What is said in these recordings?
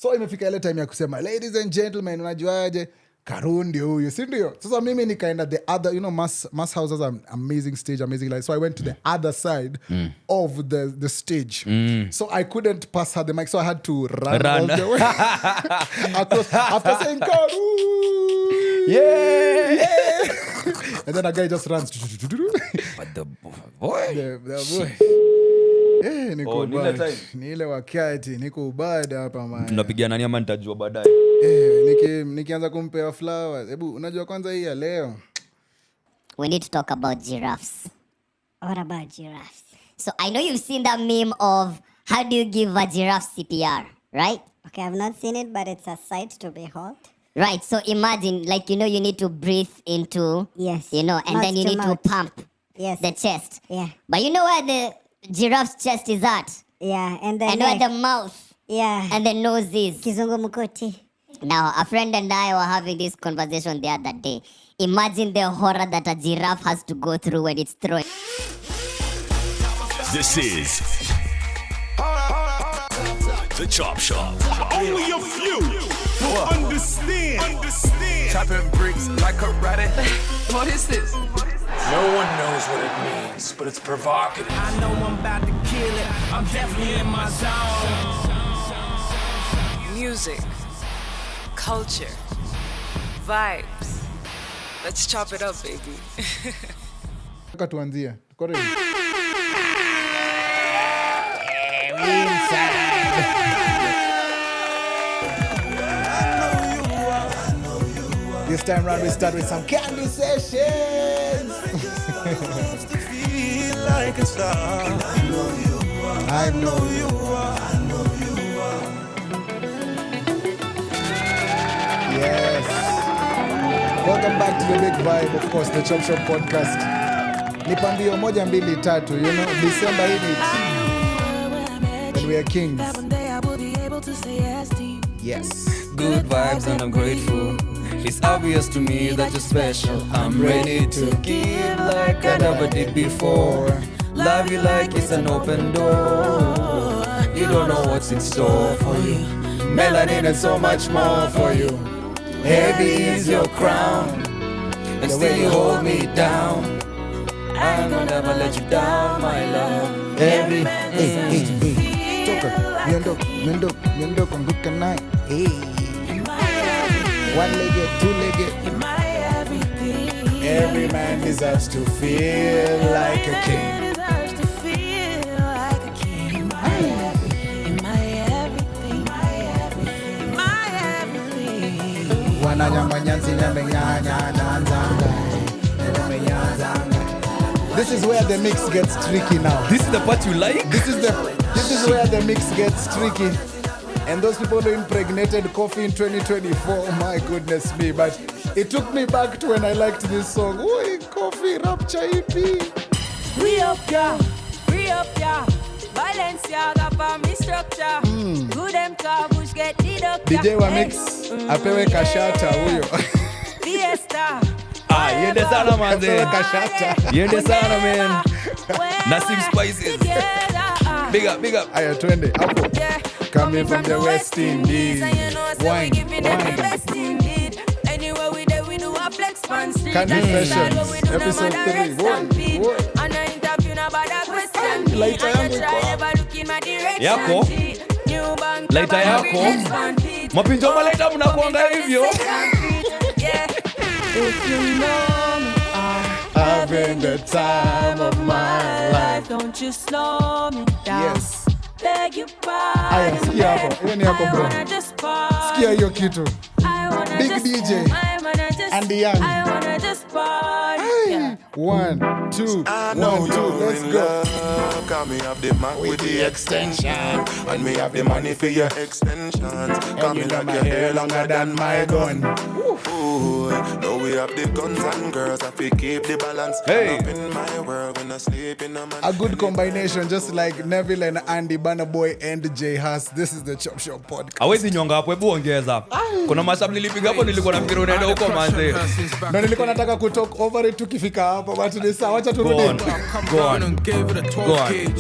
So imefika ile time ya kusema ladies and gentlemen, unajuaje Karundi huyu, si ndio? Sasa mimi nikaenda the other, you know, mass houses are amazing stage, amazing light. So I went to the other side of the stage. So I couldn't pass her the mic, so I had to run. All the way across, after saying Karu, yeah. And then a guy just runs. But the boy. The boy. Niko ni ile wakati niko ubada hapa man. Tunapigiana nani ama nitajua baadaye. Nikianza kumpea flowers. Hebu unajua kwanza hii ya leo. We need to talk about giraffes. What about giraffes? So I know you've seen that meme of how do you give a giraffe CPR, right? Okay, I've not seen it, but it's a sight to behold. Right, so imagine, like, you know, you need to breathe into, yes, you know, and mouth then you need mouth. to pump the chest. Yeah. But you know where the giraffe's chest is at? Yeah, and where the mouth and the nose is. Kizungu mukoti. Now, a friend and I were having this conversation the other day. Imagine the horror that a giraffe has to go through when it's throwing. This is the Chop Shop. Only a few will understand. Chopping bricks like karate. What is this? No one knows what it means, but it's provocative. I know I'm about to kill it. I'm definitely in my zone. Music, culture, vibes. Let's chop it up, baby. Tuanzie. Tuko ready? This time round we start with some Candy Sessions. Like a star. I know you are. Yes. Welcome back to the big vibe, of course, the Chop Shop podcast. Nipandio 1, 2, 3, you know, December in it. And we are kings. Yes. Good vibes and I'm grateful. It's obvious to me that you're special. I'm ready to give like I never did before. Love you like it's an open door. You don't know what's in store for you. Melanin and so much more for you. Heavy is your crown, and still you hold me down. I'm gonna never let you down, my love. Every man deserves to feel Miendo con good night. Hey. One-legged, two-legged. Every man deserves to feel like a king. This is where the mix gets tricky now. This is the part you like? This is where the mix gets tricky. And those people who impregnated coffee in 2024, oh my goodness me. But it took me back to when I liked this song. Oi, coffee, rapture EP. Free up, yeah. Violence, yeah, got for me structure. Good empty, bush get deducted. DJ wa mix, apewe kashata huyo. Fiesta. Yende sana manze. Apewe kashata. Yende sana man. Nasim Spices. Big up. Aya, twende, hapo. Coming from the West Indies. Wine. Anywhere we there, we do a flex pan street. Candy Sessions, episode 3. Boy. And I interview about that question. Later yangu yako. Later yako. Mapinjo maleta mnakuanga hivyo. If you know me, having the time of my life. Don't you slow me down. Yes. Beg you Aya, sikia hapo. Hiyo ni yako bro. Sikia hiyo kitu. Big DJ. And Young. I wanna just party. 1, 2, 1, 2, let's go. Cause me have the Mac with the extension, and me have the money for your extensions. Cause me like your hair longer than my gun. Ooh, now we have the guns and girls, I feel keep the balance. Hey. Up in my world when I sleep in a man. A good combination, just like Neville and Andy, Banner Boy and J Haas. This is the Chop Shop podcast. Hawezi nyonga hapo, hebu ongeza. Kuna mashabu nilipiga hapo, nilikuwa nafikiri unaenda huko manze. Na nilikuwa nataka kutalk over it tukifika hapo. hapo but ni sawa, acha turudi. Go on. And gave it a 12 gauge.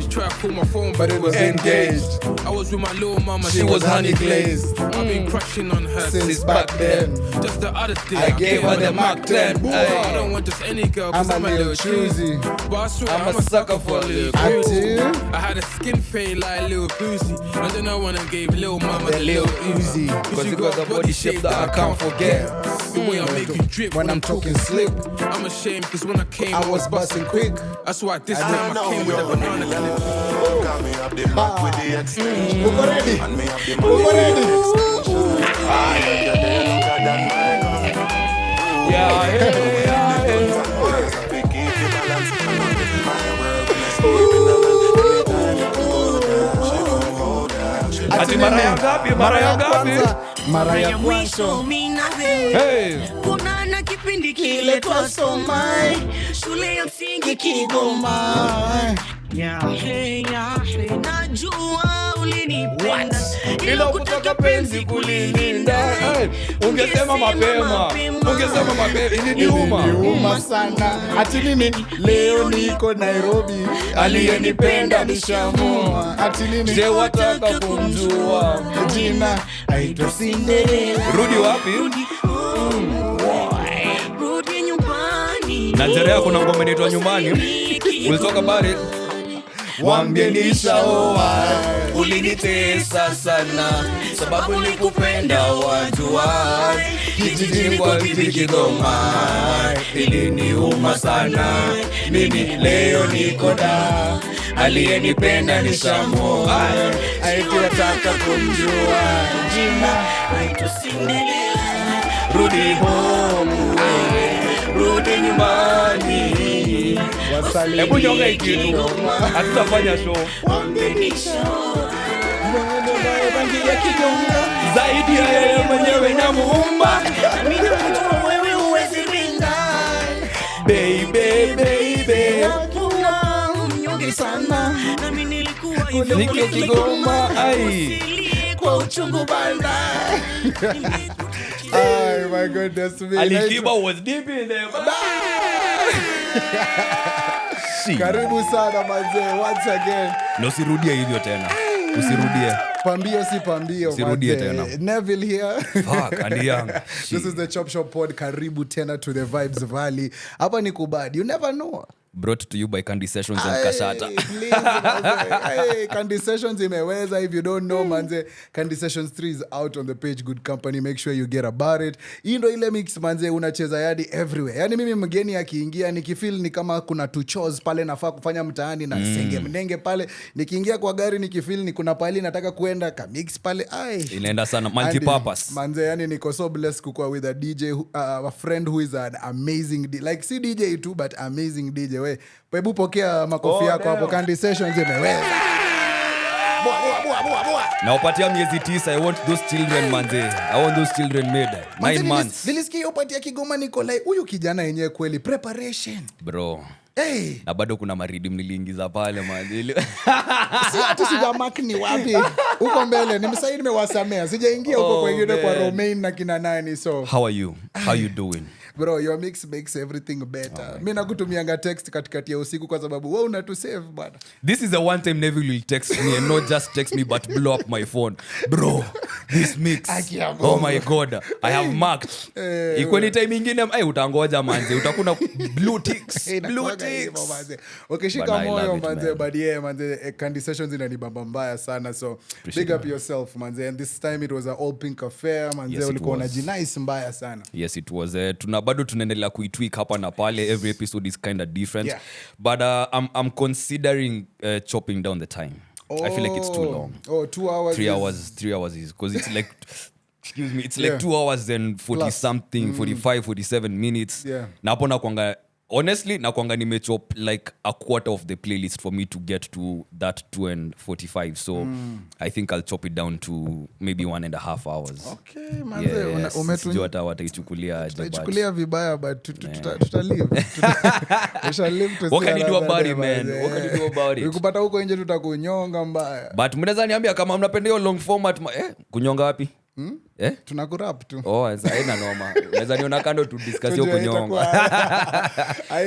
You try to call my phone, but it was engaged. I was with my little mama, she was honey glazed. I've been crushing on her Since back then. Just the other day, I gave her the Mark 10. I don't want just any girl, cause I'm a little choosy. But I swear I'm a sucker for a little boozy. I had a skin fade like a little boozy. And then I went and gave little mama the little Uzi. Cause you got a body shape that I can't forget. The way I make you drip when I'm talking slip. I'm ashamed cause when I came I was busting quick. That's why this time I came with a banana clip. Got me up the mark with the extension. Who ready? And me up the Who ready? Ati mara ya ngapi? Mara ya mwisho mimi na wewe. Hey. Kuna na kipindi kile twasoma shule ya msingi Kigoma. Hey, najua ulinipenda Ila kutoka penzi kulilinda. Ungesema mapema. Iliniuma sana. Ati mimi leo niko Nairobi, aliyenipenda nishamua. Ati mimi Je, wataka kumjua jina aitwa Cinderella. Rudi wapi? rudi nyumbani. Na Njerae kuna ngoma inaitwa Nyumbani. Ulitoka bari. Wambie nishaoa, Ulinitesa sana sababu nilikupenda wajua. Kijijini kwa Kigoma iliniuma sana. Mimi leo niko da, aliyenipenda nishamoa. Aitaka kumjua jina Aitwa Cinderella. rudi home, rudi nyumbani. Hebu nyonga ikitu, hatutafanya show zaidi ya yeye mwenyewe na muumba. Mimi najua wewe huwezi ringa. Baby Kuna mnyonge sana. Na mimi nilikuwa hivyo Niko Kigoma, ai. kwa uchungu banda. oh my goodness me. Alikiba was deep in there. Karibu sana manze, once again. Na usirudie hivyo tena. Usirudie. Pambio si pambio. Usirudie tena. Neville here. Fuck, and young. This is the Chop Shop Pod. Karibu tena to the Vibes Valley. Hapa ni kubadi. You never know. Brought to you by Candy Sessions and Kashata. Hey, Candy Sessions imeweza. If you don't know, manze, Candy Sessions 3 is out on the page. Good company. Make sure you get about it. Hii ndo ile mix, manze, unacheza yadi everywhere. Yani mimi mgeni akiingia, nikifeel ni kama kuna two chores pale nafaa kufanya mtaani na senge mnenge pale. Nikiingia kwa gari nikifeel ni kuna pale nataka kuenda ka mix pale. Ai. Inaenda sana multi-purpose. Manze, yani niko so blessed kukua with a DJ, a friend who is an amazing like si DJ too, but amazing DJ. We, hebu pokea makofi yako hapo. Candy Sessions imeweza. Na upatia miezi 9. I want those children, manze. I want those children made 9 months. Nilisikia upatia Kigoma niko like huyu kijana yenyewe kweli preparation. Bro. Hey. Na bado kuna maridi mliingiza pale manze. Si hata sijamark ni wapi. Huko mbele nimesahii nimewasamea. Sijaingia huko kwingine kwa Romain na kina nani so. How are you? How you doing? Bro, your mix makes everything better. Mimi nakutumianga text katikati ya usiku kwa sababu wewe unatu save bana. This is the one time Neville will text me and not just text me but blow up my phone. Bro, this mix. Oh my god, I have marked. Iko ni time nyingine utangoja manze, utakuna blue ticks. Blue ticks. Ukishika moyo manze, but yeah manze, Candy Sessions inanibamba mbaya sana so big up yourself manze, and this time it was an all pink affair manze, ulikuwa unajinice mbaya sana. Yes it was. Bado tunaendelea kuitweak hapa na pale. Every episode is kind of different. Yeah. But I'm considering chopping down the time. I feel like it's too long. 2 hours. 3 hours. 3 hours is because it's like excuse me, it's like 2 hours and 40 plus something 45 47 minutes. Yeah. Na hapo nakwanga honestly nakwanga nimechop like a quarter of the playlist for me to get to that 2 and 45 so I think I'll chop it down to maybe 1.5 hours. Okay manze, umetunjua hata wataichukulia tutaichukulia vibaya but tutalive. We shall live to see. What can you do about it, man? What can you do about it? Ukipata huko nje tutakunyonga mbaya. But mnaweza niambia kama mnapenda hiyo long format kunyonga wapi? tunakurap tu. Haina noma. Unaweza niona kando to discuss hiyo kunyonga.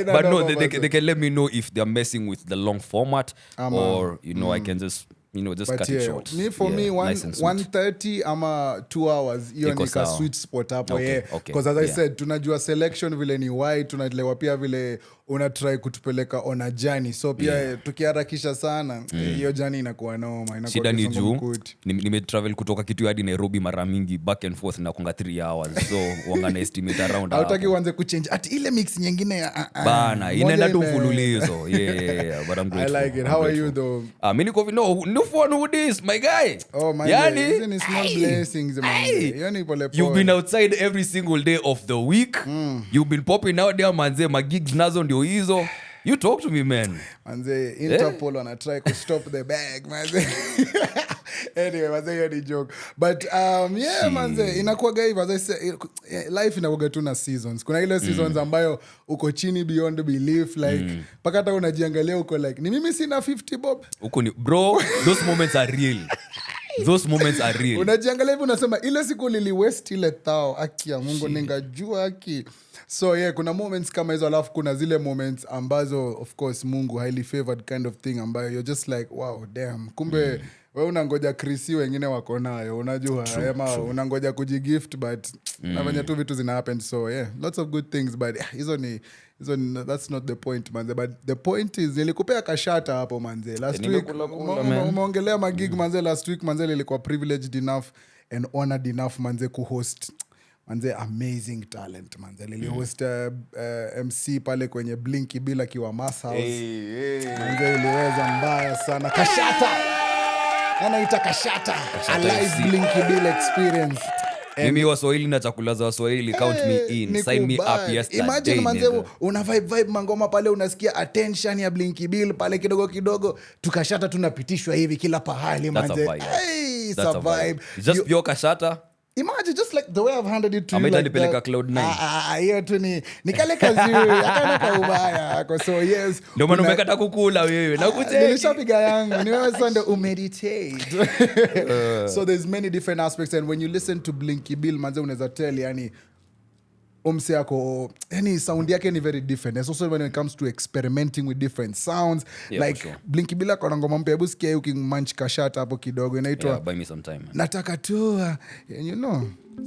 But no, they can let me know if they're messing with the long format or I can just just cut it short. For me 1:30 ama 2 hours hiyo ni ka sweet spot hapo because as I said tunajua selection vile ni wide, tunalewa pia vile una try kutupeleka on a journey, so pia tukiharakisha sana hiyo journey inakuwa noma, inakuwa shida ni juu nimetravel kutoka Kitui hadi Nairobi mara mingi back and forth na kunga 3 hours, so wangana estimate around hautaki uanze kuchange at ile mix nyingine bana inaenda tu mfululizo but I'm grateful. I like it. How are you though? Mimi niko no fun with this my guy. My guy, isn't it small blessings man? Yani pole pole. You've been outside every single day of the week. You've been popping out there manze, my gigs nazo ndio hizo. You talk to me man. Manze Interpol wana try to stop the bag manze. Anyway, manze hiyo ni joke. But manze inakuwa gaiva, as I say, life inakuwa tu na seasons. Kuna ile seasons ambayo uko chini beyond belief, like paka hata unajiangalia uko like ni mimi sina 50 bob. Uko ni bro, those moments are real. Those moments are real. Unajiangalia hivi unasema ile siku lili waste ile tao aki ya Mungu ningajua aki. So kuna moments kama hizo, alafu kuna zile moments ambazo of course Mungu highly favored kind of thing ambayo you're just like wow damn, kumbe wewe unangoja Krisi wengine wako nayo, unajua ama unangoja kujigift but na venye tu vitu zina happen, so lots of good things, but hizo ni that's not the point manze, but the point is nilikupea kashata hapo manze last week umeongelea magig manze last week manze, nilikuwa privileged enough and honored enough manze kuhost manze amazing talent manze, nilihost MC pale kwenye Blinky bila kiwa Mass House manze, iliweza mbaya sana kashata anaita kashata a live Blinky bila experience. Mimi Waswahili na chakula za Waswahili, count me in, sign me up yesterday. Imagine manze una vibe mangoma pale, unasikia attention ya Blinky Bill pale kidogo tukashata tunapitishwa hivi kila pahali manze. It's a vibe. Just pure kashata. Imagine just like the way I've handed it to you, like that. Cloud 9. Hiyo tu ni kale kazi akana ka ubaya kwa, so yes ndio maana umekata kukula wewe na kucheki nilishapiga yangu ni wewe Sunday umeditate. So there's many different aspects, and when you listen to Blinky Bill manze unaweza tell yani umse yako yani sound yake ni very different, especially when it comes to experimenting with different sounds. Like Blinky Bill akona ngoma mpya, hebu sikia ukimunch kashata hapo kidogo inaitwa buy me some time man. Nataka tu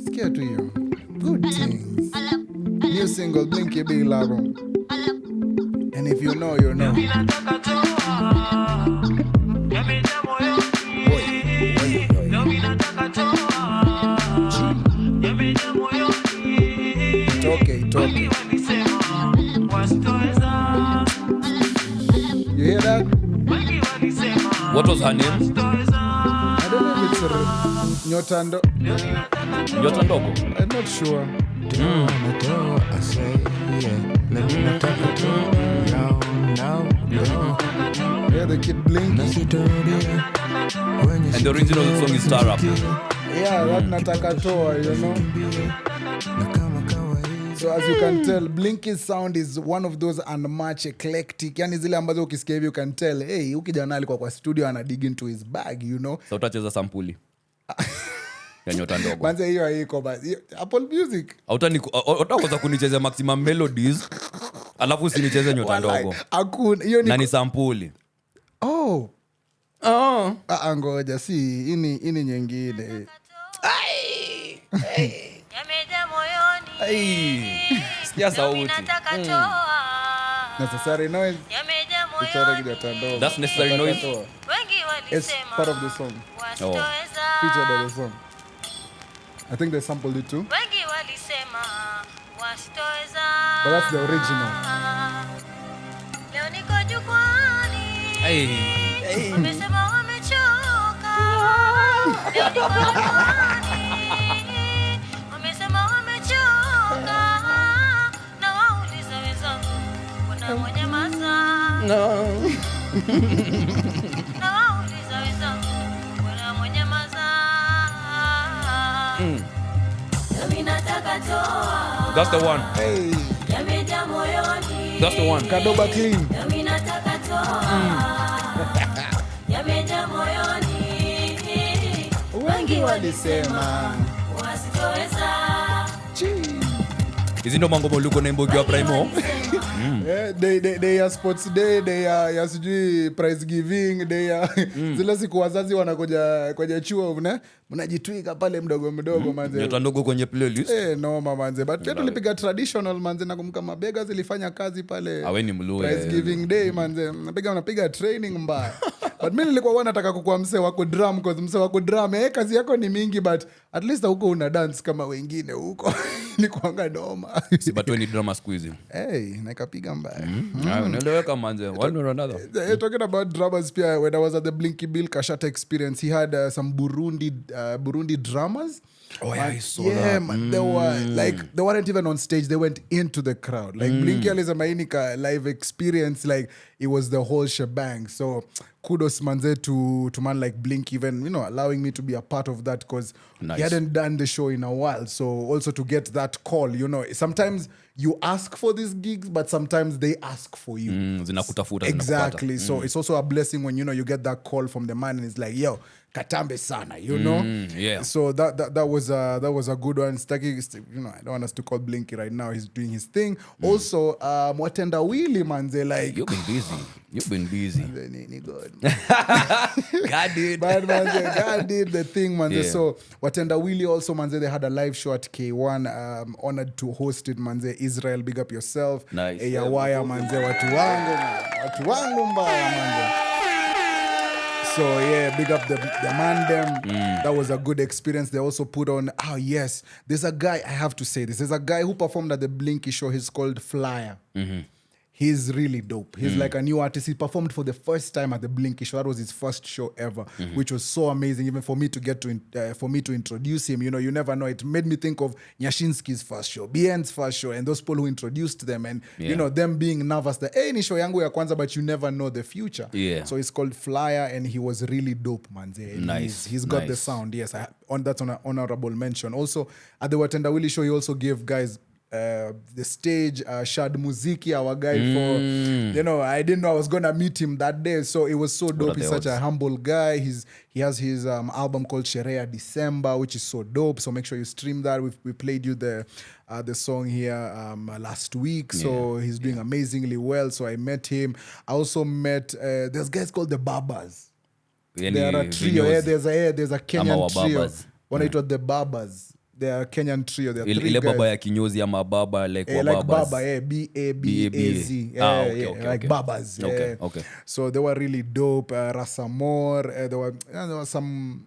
sikia tu hiyo good things, new single Blinky Bill album, and if you know you know. Okay. You hear that? What was her name? I don't know if it's Nyota Ndogo. I'm not sure. The kid Blinky. And the original song is Star Up. That nataka toa, you know. So as you can tell, Blinky's sound is one of those unmatched eclectic. Yani zile ambazo ukisikia hivi you can tell, hey, ukijana alikuwa kwa studio ana dig into his bag, you know. So utacheza sampuli ya Nyota Ndogo. Kwanza hiyo haiko basi. Apple Music. Utakoza kunichezea Maximum Melodies, alafu usinicheze Nyota Ndogo. Hakuna hiyo ni nani sampuli. Ngoja si ini nyingine. Sikia sauti. Necessary noise. That's necessary noise. It's part of the song. Featured on the song. I think they sampled it too. But that's the original. That's the one. That's the one. Kadoba clean. Wengi walisema hizi ndo mango moluko na imbogiwa primo. They are sports day, they are ya sijui prize giving, they are zile siku wazazi wanakuja kwenye chuo mnajitwika pale mdogo manze. Nyota ndogo kwenye playlist. No manze, but pia tulipiga traditional manze, nakumbuka mabega zilifanya kazi pale. Aweni mlue. Prize giving day manze, napiga training mbaya. But mimi nilikuwa nataka kukuwa mse wako drum, cause mse wako drum kazi yako ni mingi, but at least huko una dance kama wengine huko. Nikuanga noma. Si but when drama squeeze. Nikapiga mbaya. Unaeleweka manze. One or another. Talking about dramas pia, when I was at the Blinky Bill Kashata experience, he had some Burundi dramas. I saw that. Man, they were they weren't even on stage, they went into the crowd. Like Blinky Alizamainika live experience, like it was the whole shebang. So kudos manze to man like Blink, even allowing me to be a part of that, because he hadn't done the show in a while. So also to get that call, sometimes you ask for these gigs, but sometimes they ask for you. Exactly. So it's also a blessing when you get that call from the man and it's like, yo, katambe sana, Yeah. So that was a good one. I don't want us to call Blinky right now. He's doing his thing. Also, Watendawili manze, like You've been busy. God. God did. But manze, God did the thing, manze. Yeah. So Watendawili also, manze, they had a live show at K1. Honored to host it, manze. Israel, big up yourself. Nice. Eyawaya, manze, watu wangu mbaya, manze. So yeah, big up the man them. That was a good experience. They also put on, there's a guy, I have to say this. There's a guy who performed at the Blinky show. He's called Flyer. He's really dope. He's like a new artist. He performed for the first time at the Blinky show. That was his first show ever, which was so amazing. Even for me to get to for me to introduce him, you never know. It made me think of Nyashinsky's first show, BN's first show, and those people who introduced them, and them being nervous that ni show yangu ya kwanza, but you never know the future. Yeah. So it's called Flyer, and he was really dope, man. Nice. He's got the sound. Yes, that's on an honorable mention. Also at the Watendawili show, he also gave guys the stage, Shad Muziki, our guy for, I didn't know I was gonna meet him that day, so it was so dope. He's such a humble guy. He has his album called Sherehe Disemba, which is so dope, so make sure you stream that. We played you the song here last week, so he's doing amazingly well. So I met him. I also met there's guys called the Babas. They are a trio. There's a Kenyan trio. Wanaitwa the Babas. They are Kenyan trio. They are three guys. Baba ya kinyozi ama baba like like Baba, B-A-B-A-Z. Okay. Like Babas. Okay. So they were really dope. Rasamor. There were some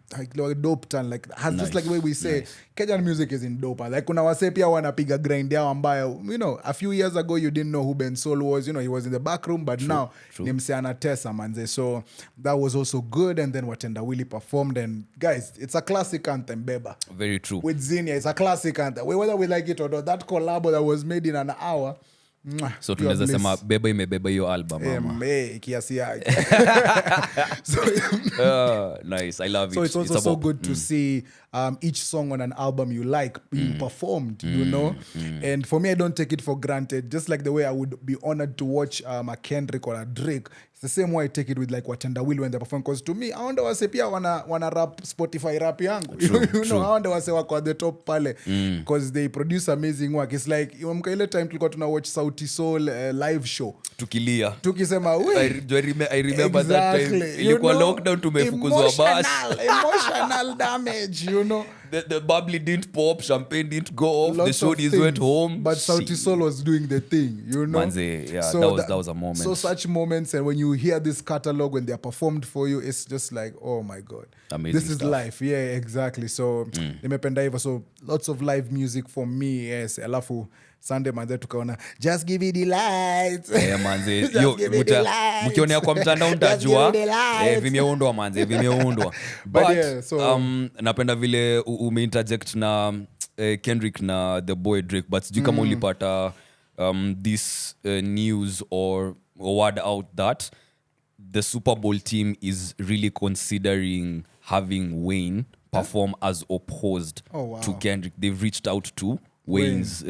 dope ton. Like just like the way we say, Kenyan music is in dope. Like kuna wase pia wanapiga grind yao ambayo, a few years ago you didn't know who Ben Sol was. He was in the back room, but now ni mse anatesa manze. So that was also good. And then Watendawili performed. And guys, it's a classic anthem, Beba. Very true. With Zinia, it's a classic anthem. Whether we like it or not, that collab that was made in an hour. So tunaweza sema beba imebeba hiyo album mama. Kiasi yake. Nice, I love it. So it's also so good to see each song on an album you like being performed, And for me, I don't take it for granted. Just like the way I would be honored to watch a Kendrick or a Drake. It's the same way I take it with like Watendawili when they perform. Because to me, I wonder wase pia wana rap Spotify rap yangu. I wonder wase wako at the top pale. Because they produce amazing work. It's like, mka ile time tulikuwa tuna watch Sauti Sol live show. Tukilia. Tukisema, I remember that time. Ilikuwa lockdown tumefukuzwa bus. Emotional damage, The bubbly didn't pop, champagne didn't go off, the sodas went home. But Sauti Sol was doing the thing, Manze, yeah, so that was a moment. So such moments, and when you hear this catalog, when they are performed for you, it's just like, oh my God. Amazing this is stuff. life. Yeah, exactly. So, nimependa hivyo. So lots of live music for me, yes. Alafu, Sunday manze tukaona just give it the lights. Manze yo mkionea kwa mtandao utajua vimeundwa manze vimeundwa. But yeah, so napenda vile umeinterject na Kendrick na the boy Drake, but sijui kama ulipata this news or word out that the Super Bowl team is really considering having Wayne perform as opposed to Kendrick. They've reached out to Wayne's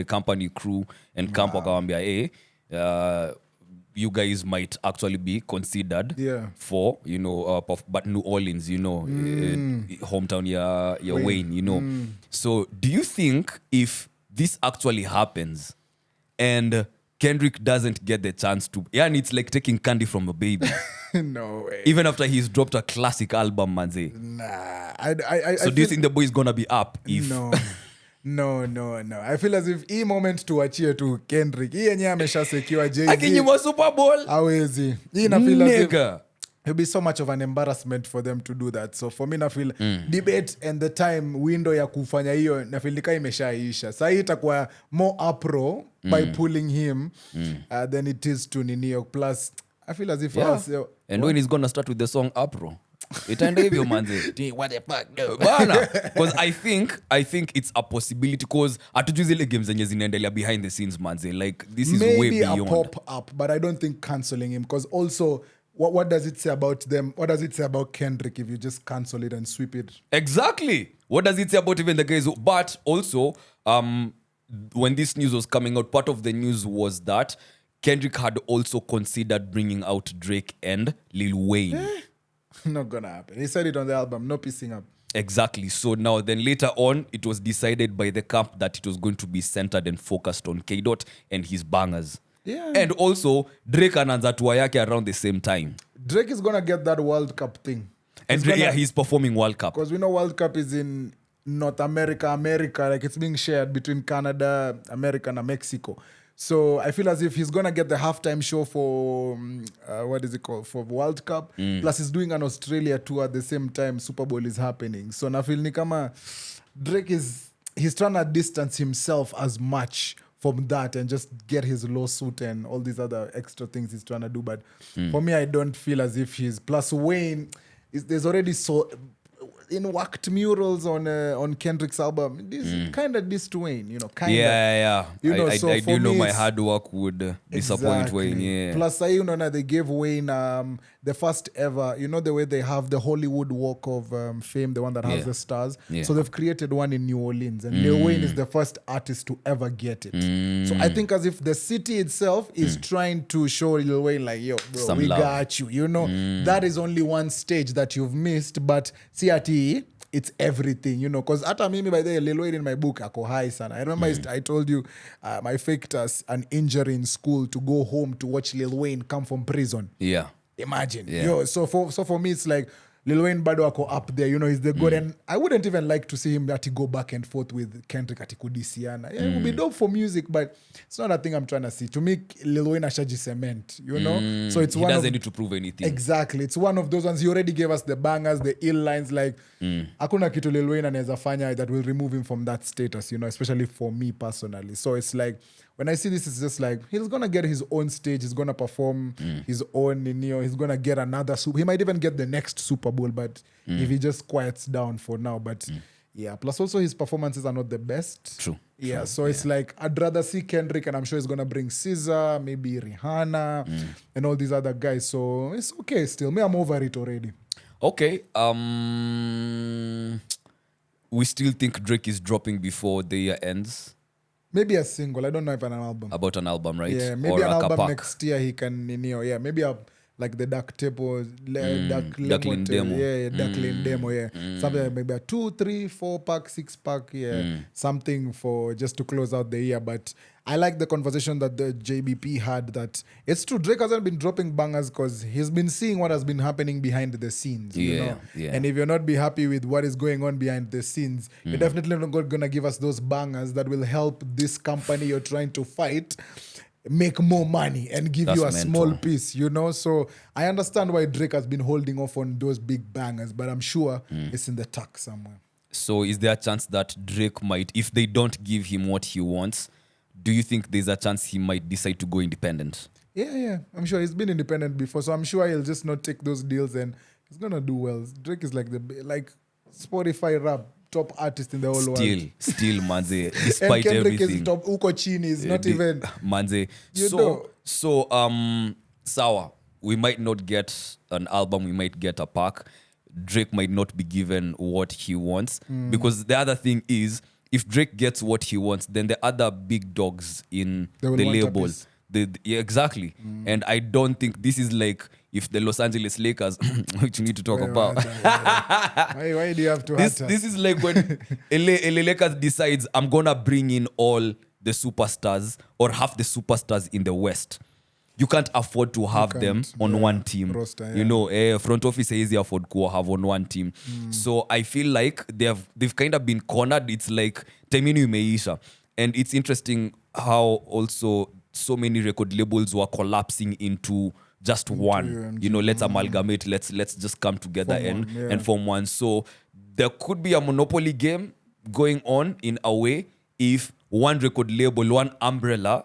company crew and camp wakawambia you guys might actually be considered for, but New Orleans, hometown, Wayne, So do you think if this actually happens and Kendrick doesn't get the chance to, and it's like taking candy from a baby. No way. Even after he's dropped a classic album, manze. Nah. So do you think the boy is gonna be up if... No. I feel as if hii moment tuachie tu Kendrick. Hii yenyewe ameshasekiwa Jay-Z. Akinyimwa Super Bowl. Hawezi. Hii na feel as if it'll be so much of an embarrassment for them to do that. So for me na feel debate and the time window ya kufanya hiyo na feel nika imeshaisha. Sasa hii itakuwa more upro by pulling him than it is to Ninio. Plus I feel as if and when he's gonna start with the song Upro, itaenda hivyo manze. What the fuck no bana, because I think it's a possibility, because atujui zile games zenye zinaendelea behind the scenes manze, like this is maybe way beyond. Maybe a pop up, but I don't think cancelling him, because also what does it say about them? What does it say about Kendrick if you just cancel it and sweep it? Exactly. What does it say about even the guys but also when this news was coming out, part of the news was that Kendrick had also considered bringing out Drake and Lil Wayne. Not gonna happen. He said it on the album, no pissing up. Exactly. So now then later on, it was decided by the camp that it was going to be centered and focused on K-Dot and his bangers. Yeah. And also, Drake anaanza tour yake around the same time. Drake is gonna get that World Cup thing. And he's performing World Cup. Because we know World Cup is in North America, like it's being shared between Canada, America, and Mexico. So I feel as if he's gonna get the halftime show for for World Cup. Plus he's doing an Australia tour at the same time Super Bowl is happening. So na feel ni kama Drake he's trying to distance himself as much from that and just get his lawsuit and all these other extra things he's trying to do. But for me, I don't feel as if he's... Plus Wayne, there's already so... worked murals on Kendrick's album. This kind of dissed Wayne, kind of. Yeah. So I do know my hard work would disappoint Wayne. Yeah. Plus, they gave Wayne the first ever, the way they have the Hollywood Walk of Fame, the one that has the stars. Yeah. So they've created one in New Orleans, and Lil Wayne is the first artist to ever get it. So I think as if the city itself is trying to show Lil Wayne like, yo, bro, some we love. got you. That is only one stage that you've missed, but CRT, it's everything, because hata mimi by the way, Lil Wayne in my book ako high sana. I remember I told you I faked an injury in school to go home to watch Lil Wayne come from prison. Yeah. Imagine. Yeah. So for me it's like Lil Wayne bado ako up there, he's the god, and I wouldn't even like to see him that he go back and forth with Kendrick at kudisiana. Yeah, it would be dope for music, but it's not a thing I'm trying to see. To me, Lil Wayne ashaji cement, So it's he doesn't need to prove anything. Exactly. It's one of those ones. He already gave us the bangers, the ill lines, like hakuna kitu Lil Wayne anaweza fanya that will remove him from that status, especially for me personally. So it's like when I see this, it's just like he's gonna get his own stage, he's gonna perform his own, he's gonna get another he might even get the next Super Bowl, but if he just quiets down for now. But yeah, plus also his performances are not the best. True. Yeah, so it's like I'd rather see Kendrick, and I'm sure he's gonna bring SZA, maybe Rihanna, and all these other guys. So it's okay still. Me, I'm over it already. Okay. We still think Drake is dropping before the year ends. Maybe a single. I don't know if an album. About an album, right? Yeah, maybe or an album pack. next year he can, yeah, maybe like the Dark Tempo, Dark Lane Demo. Yeah, Dark Lane Demo, yeah. Something like maybe a 2, 3, 4 pack, 6 pack, yeah. Something for just to close out the year. But I like the conversation that the JBP had, that it's true, Drake hasn't been dropping bangers because he's been seeing what has been happening behind the scenes, Yeah. And if you're not happy with what is going on behind the scenes, you're definitely not going to give us those bangers that will help this company you're trying to fight make more money and give you a small piece, So I understand why Drake has been holding off on those big bangers, but I'm sure it's in the tuck somewhere. So is there a chance that Drake might, if they don't give him what he wants, do you think there's a chance he might decide to go independent? Yeah. I'm sure he's been independent before, so I'm sure he'll just not take those deals and he's gonna do well. Drake is like Spotify rap top artist in the whole world. Still, manze, despite and Kendrick everything. Is top. Uko chini is not even. Manze. Sawa. We might not get an album. We might get a pack. Drake might not be given what he wants, because the other thing is, if Drake gets what he wants, then the other big dogs in the label, Yeah, exactly. And I don't think this is like if the Los Angeles Lakers, which you need to talk about. Why do you have to This is like when LA Lakers decides I'm gonna bring in all the superstars or half the superstars in the West. You can't afford to have them on one team. Roster, You know, front office is easy afford to have on one team. So I feel like they've kind of been cornered. It's like Teminu Meisha. And it's interesting how also so many record labels were collapsing into just one. You know, let's amalgamate, let's just come together and form one. So there could be a monopoly game going on in a way if one record label, one umbrella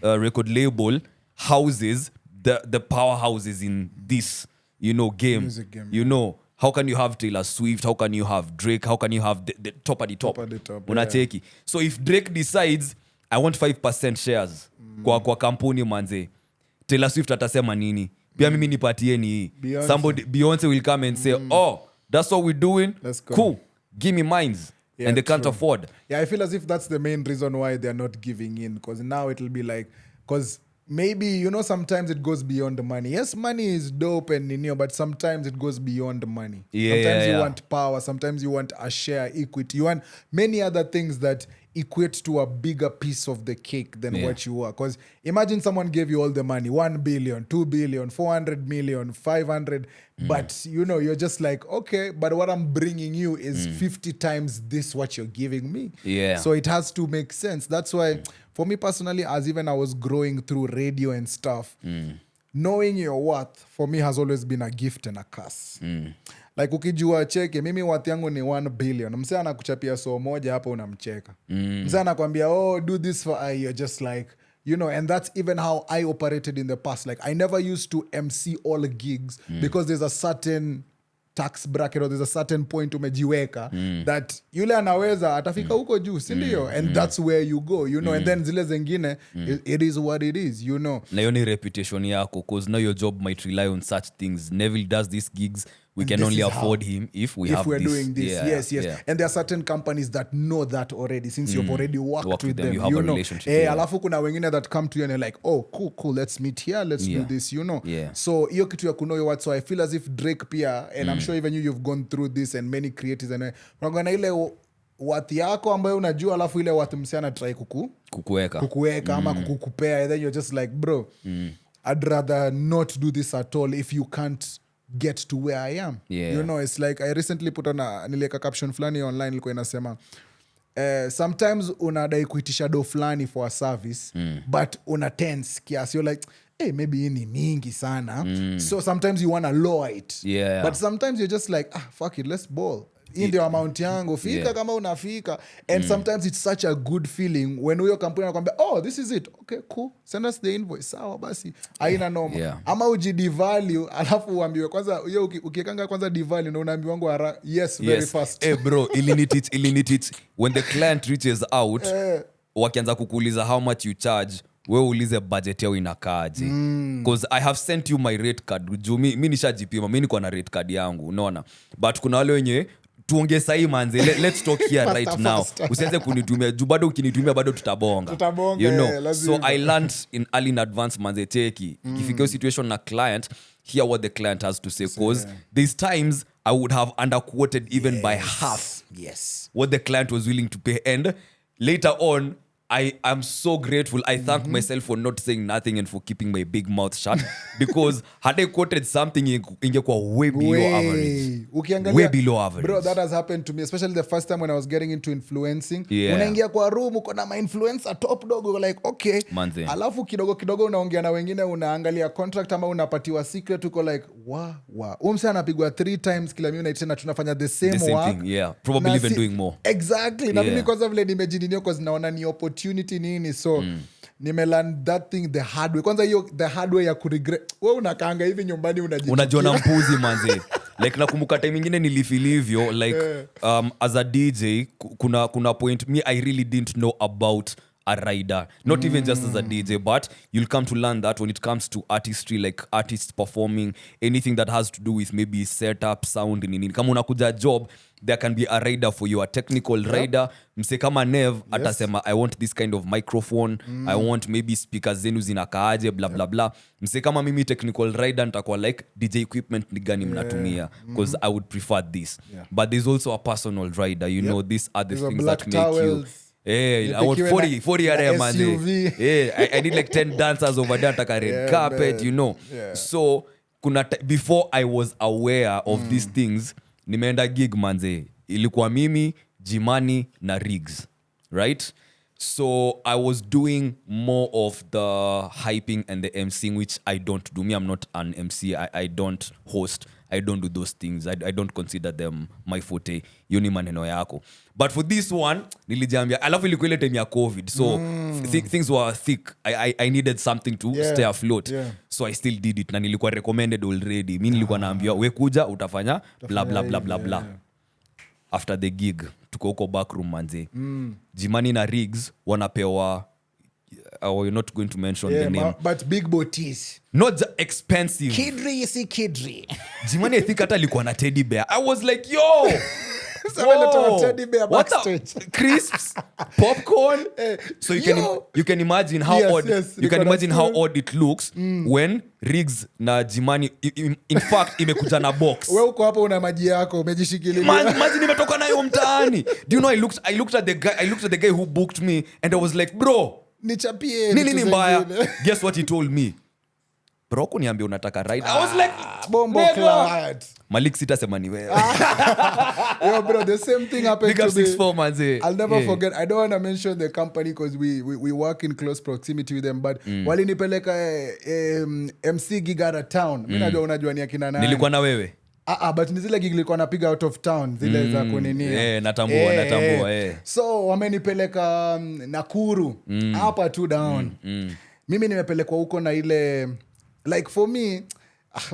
record label houses the powerhouses in this, you know, game. Music game, you know, how can you have Taylor Swift? How can you have Drake? How can you have the top at the top? Unacheki. So if Drake decides, I want 5% shares kwa kampuni manze, Taylor Swift atasema nini? Pia mimi nipatie ni Beyonce will come and say, oh, that's what we're doing? Cool. Give me mines. And they can't afford. Yeah, I feel as if that's the main reason why they're not giving in. Because now it'll be like, because maybe, you know, sometimes it goes beyond the money. Yes, money is dope and, you know, but sometimes it goes beyond the money. Sometimes you want power. Sometimes you want a share, equity. You want many other things that equate to a bigger piece of the cake than what you are. Because imagine someone gave you all the money, 1 billion, 2 billion, 400 million, 500, but, you know, you're just like, okay, but what I'm bringing you is 50 times this what you're giving me. Yeah. So it has to make sense. That's why, for me personally, as even I was growing through radio and stuff, knowing your worth, for me, has always been a gift and a curse. Like ukijua cheke, mimi worth yangu ni 1 billion. Msee anakuchapia so moja hapo unamcheka. Msee anakwambia, oh, do this for I. You're just like, you know, and that's even how I operated in the past. Like I never used to MC all gigs because there's a certain tax bracket or there's a certain point umejiweka that yule anaweza atafika huko juu, si ndio? And that's where you go, you know, and then zile zengine, it is what it is, you know. Na hiyo ni reputation yako, because now your job might rely on such things. Neville does these gigs, we can only afford him if we're doing this. Yes. And there are certain companies that know that already, since you've already worked with them, you have a relationship. Alafu kuna wengine that come to you and you're like, oh, cool, let's meet here, let's do this, you know. So hiyo kitu ya kuno your what, so I feel as if Drake pia, and I'm sure even you've gone through this, and many creators, and unaona ile wati yako ambayo unajua, alafu ile watu msiana try kukuweka ama kukupea, and then you're just like, bro, I'd rather not do this at all if you can't get to where I am. You know, it's like I recently put on nilieka caption flani online ilikuwa inasema sometimes unadai kuitisha do flani for a service but una tense kiasi, you're like, hey, maybe hii ni mingi sana, so sometimes you want to lower it, but sometimes you're just like, fuck it, let's ball. Hii ndio amount yangu, fika kama unafika. And sometimes it's such a good feeling when huyo kampuni anakuambia, oh, this is it, okay, cool, send us the invoice, sawa basi, haina noma. Ama ujidevalue alafu uambiwe kwanza, hiyo ukiekanga kwanza devalue na unaambiwa wangu yes, very fast. Bro, ilinitich when the client reaches out, wakianza kukuuliza how much you charge, wewe ulize budget yao inakaaje. Because I have sent you my rate card. Mi nishajipima, mi niko na rate card yangu, unaona. But kuna wale wenye tuongee sahi manze, let's talk here right now. Usianze kunitumia, juu bado ukinitumia bado tutabonga. You know, so I learned in early in advance manze, teki. Ikifika situation na client, hear what the client has to say. Because these times I would have underquoted even by half what the client was willing to pay. And later on, I am so grateful. I thank myself for not saying nothing and for keeping my big mouth shut, because had I quoted something ingekuwa way below average. Way below average. Bro, that has happened to me, especially the first time when I was getting into influencing. Unaingia kwa room uko na ma-influencer top dog, like, okay. Manze. Alafu kidogo unaongea na wengine, unaangalia contract ama unapatiwa secret, uko like, umse anapigwa 3 times kila mimi na tunafanya the same work. Thing, probably even doing more. Exactly. Na mimi kwanza vile nimejidinio kwa zinaona ni opportunity nini, so nimelearn that thing the hard way. Kwanza hiyo the hard way ya kuregret. Wewe unakaanga hivi nyumbani unajiona mpuzi manze. Like nakumbuka time nyingine nilifilivyo like as a DJ kuna point me I really didn't know about a rider, not even just as a DJ, but you'll come to learn that when it comes to artistry, like artists performing, anything that has to do with maybe setup, sound, nini. Kama unakuja job, there can be a rider for you, a technical rider. Mse kama Nev, atasema, I want this kind of microphone, I want maybe speakers zenu zinakaaje, blah, blah, blah. Mse kama mimi technical rider, nitakuwa like, DJ equipment ni gani mnatumia, because I would prefer this. But there's also a personal rider, you know, these are the things that make you... Hey, I want 40 RM, man. Yeah, I need like 10 dancers over there, like a red carpet, you know. So, before I was aware of these things, nimeenda gig manze. Ilikuwa mimi, Jimani na Riggs, right? So I was doing more of the hyping and the MCing, which I don't do. Me, I'm not an MC. I don't host. I don't do those things. I don't consider them my forte. Yoni maneno yako. But for this one, nilijambia, alafu ilikuwa ile time ya COVID. So things were thick. I needed something to stay afloat. So I still did it. Na nilikuwa recommended already. Mimi nilikuwa naambiwa, we kuja, utafanya, blah, blah, blah, blah, blah. After the gig, tuko huko backroom manze. Jimani na Riggs wanapewa, you're not going to mention the name. But big booties. Not expensive. Kidri, you see Kidri. Jimani, I think hata alikuwa na teddy bear. I was like, yo! Teddy bear backstage. Crisps, popcorn. So you can imagine how odd it looks when Riggs na Jimani in fact imekuja na box. Wewe uko hapo una maji yako umejishikilia. Maji nimetoka nayo mtaani. Do you know I looked at the guy who booked me and I was like, bro, nichapie nini mbaya? Guess what he told me? Bro, kuniambia unataka ride. I was like, bombo cloud. Malik sitasema ni wewe. Yo bro, the same thing happened to me. 64 manze. I'll never forget. I don't want to mention the company because we work in close proximity with them, but walinipeleka MC gig out of town. Mimi najua unajua ni akina nani. Nilikuwa na wewe. But ni zile gig nilikuwa napiga out of town, zile za kunini. Natambua. So wamenipeleka Nakuru, hapa tu down. Mimi nimepelekwa huko na ile, like for me,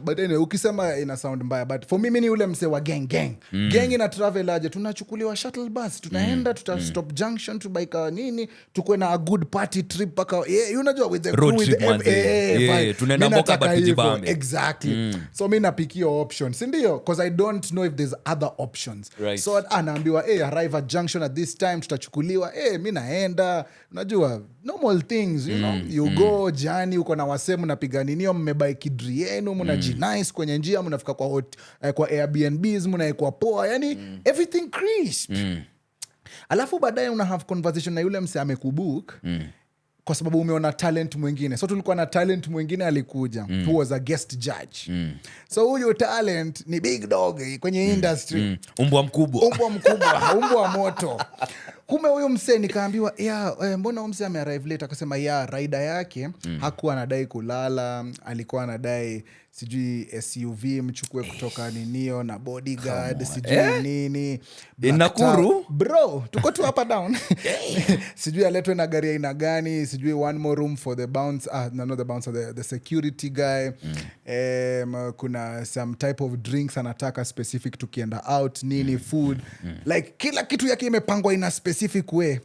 but anyway, ukisema ina sound mbaya, but for me, mimi ni ule mse wa gang. Gang ina travel aje, tunachukuliwa shuttle bus, tunaenda, stop junction, tubaika nini, tukwe na a good party trip paka, you unajua with the road crew, trip, tunaenda mboka but tujibambe. Exactly. So mimi napikia options, ndio, because I don't know if there's other options. Right. So anaambiwa, arrive at junction at this time, tutachukuliwa, mimi naenda, unajua, normal things, you know, you go jani, uko na wasemu napiga ninio, mmebai kidri yenu, mnajinice kwenye njia, mnafika kwa Airbnbs, mnaekwa poa, yani everything crisp. Alafu baadaye una have conversation na yule mse amekubook, kwa sababu umeona talent mwingine. So tulikuwa na talent mwingine alikuja, who was a guest judge. So huyo talent ni big dog kwenye industry. Umbwa mkubwa, umbwa moto. Kume huyo mse nikaambiwa, mbona huyo mse amearrive late? Akasema rider yake hakuwa anadai kulala, alikuwa anadai sijui SUV mchukue kutoka ninio na bodyguard, sijui nini. Nakuru? Bro, tuko tu up and down. Sijui aletwe na gari aina gani, sijui one more room for the bounce, not the bouncer, the security guy. Kuna some type of drinks anataka specific tukienda out, nini, food. Like kila kitu yake imepangwa in a specific way.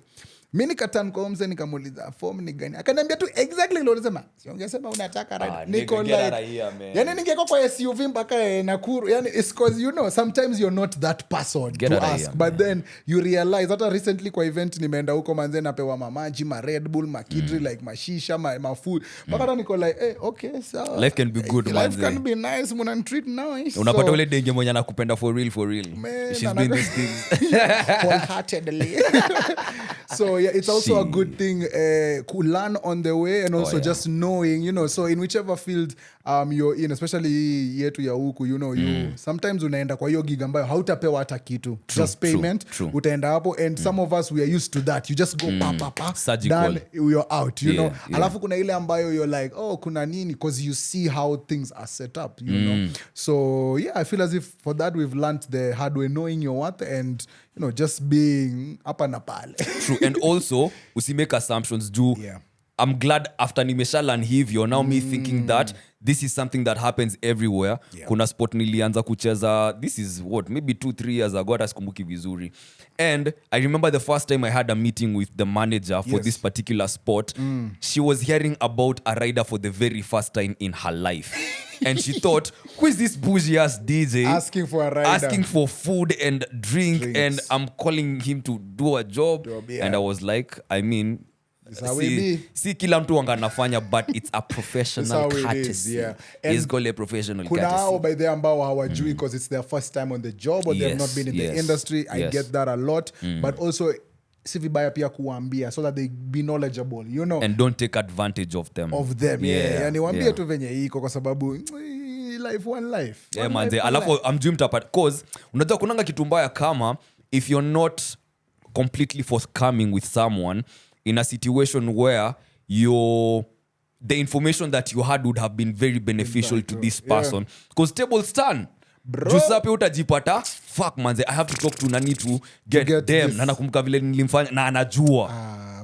Mimi nikatan kwa mzee nikamuuliza form ni gani. Akaniambia tu exactly ile unasema. Ungesema unataka ride. Niko like. Yani ningekuwa kwa SUV mpaka Nakuru. Yani it's cause you know sometimes you're not that person to ask. But then you realize hata recently kwa event nimeenda huko manze napewa mamaji, ma Red Bull, ma Kidri, like mashisha, ma food. Mpaka hata niko like okay so life can be good manze. Life can be nice, muna treat nice. Unapata ule denge mwenye anakupenda for real. Man, she's doing these things wholeheartedly. So yeah, it's also a good thing to learn on the way, and also just knowing, you know, so in whichever field you're in, especially yetu ya huku, you know, you sometimes unaenda kwa hiyo gig ambayo hautapewa hata kitu, just payment. Utaenda hapo, and some of us we are used to that. You just go pa done, you're out, you know. Alafu kuna ile ambayo you're like, kuna nini, because you see how things are set up, you know. So yeah, I feel as if for that we've learned the hard way, knowing your worth, and you know, just being up and pale. True. And also, usi make assumptions. I'm glad after nimesha learn hivyo now me thinking that this is something that happens everywhere. Kuna sport nilianza kucheza, this is what, maybe 2-3 years ago, hata sikumbuki vizuri. And I remember the first time I had a meeting with the manager for this particular sport. She was hearing about a rider for the very first time in her life. And she thought, who is this bougie ass DJ asking for a rider, asking for food and drinks. And I'm calling him to do a job. And I was like, I mean, si kila mtu wanga nafanya, but it's a professional courtesy. It's called a professional courtesy. Kuna hao by the ambao hawajui because it's their first time on the job or they have not been in the industry. I get that a lot. But also si vibaya pia kuambia so that they be knowledgeable, you know, and don't take advantage of them. Yani waambie tu venye iko kwa sababu one life. Manze, alafu amjui mtapata cause unajua kunanga kitu mbaya kama if you're not completely forthcoming with someone in a situation where the information that you had would have been very beneficial to this person. Because tables turn. Jusape utajipata, fuck manze, I have to talk to nani to get them. Na nakumbuka vile nilimfanya na anajua.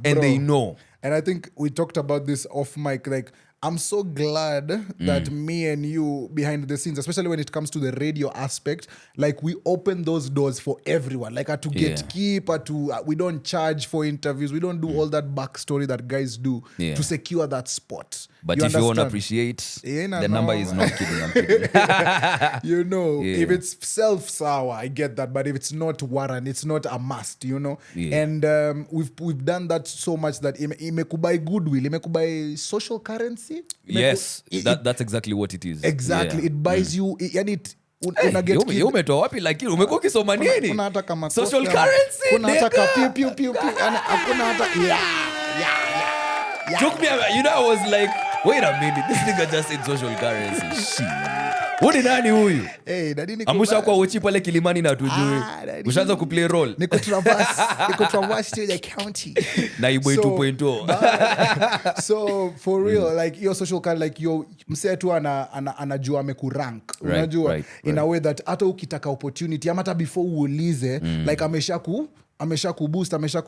And they know. And I think we talked about this off mic, like I'm so glad that me and you behind the scenes, especially when it comes to the radio aspect, like we open those doors for everyone. Like to gatekeep, we don't charge for interviews. We don't do all that backstory that guys do to secure that spot. But if you want to appreciate, the number is not kidding. I'm kidding. You know, if it's self-sour, I get that. But if it's not warrant, it's not a must, you know. And we've done that so much that imekubai goodwill, imekubai social currency. Yes, that's exactly what it is. Exactly. It buys you, and it umetoa wapi lakini umekuwa ukisoma nini? Kuna hata kama social currency. Kuna hata ka piu piu. Hakuna hata Took me, you know, I was like, wait a minute, this nigga just said social currency. Shit. Uni nani huyu? Amusha kwa uchi pale Kilimani na tujui. Ushaanza kuplay role. Niko traverse to the county. Na iboy 2.0. So for real, like your social card, like your msee tu anajua amekurank. Unajua in a way that hata ukitaka opportunity ama hata before uulize like amesha kuboost, amesha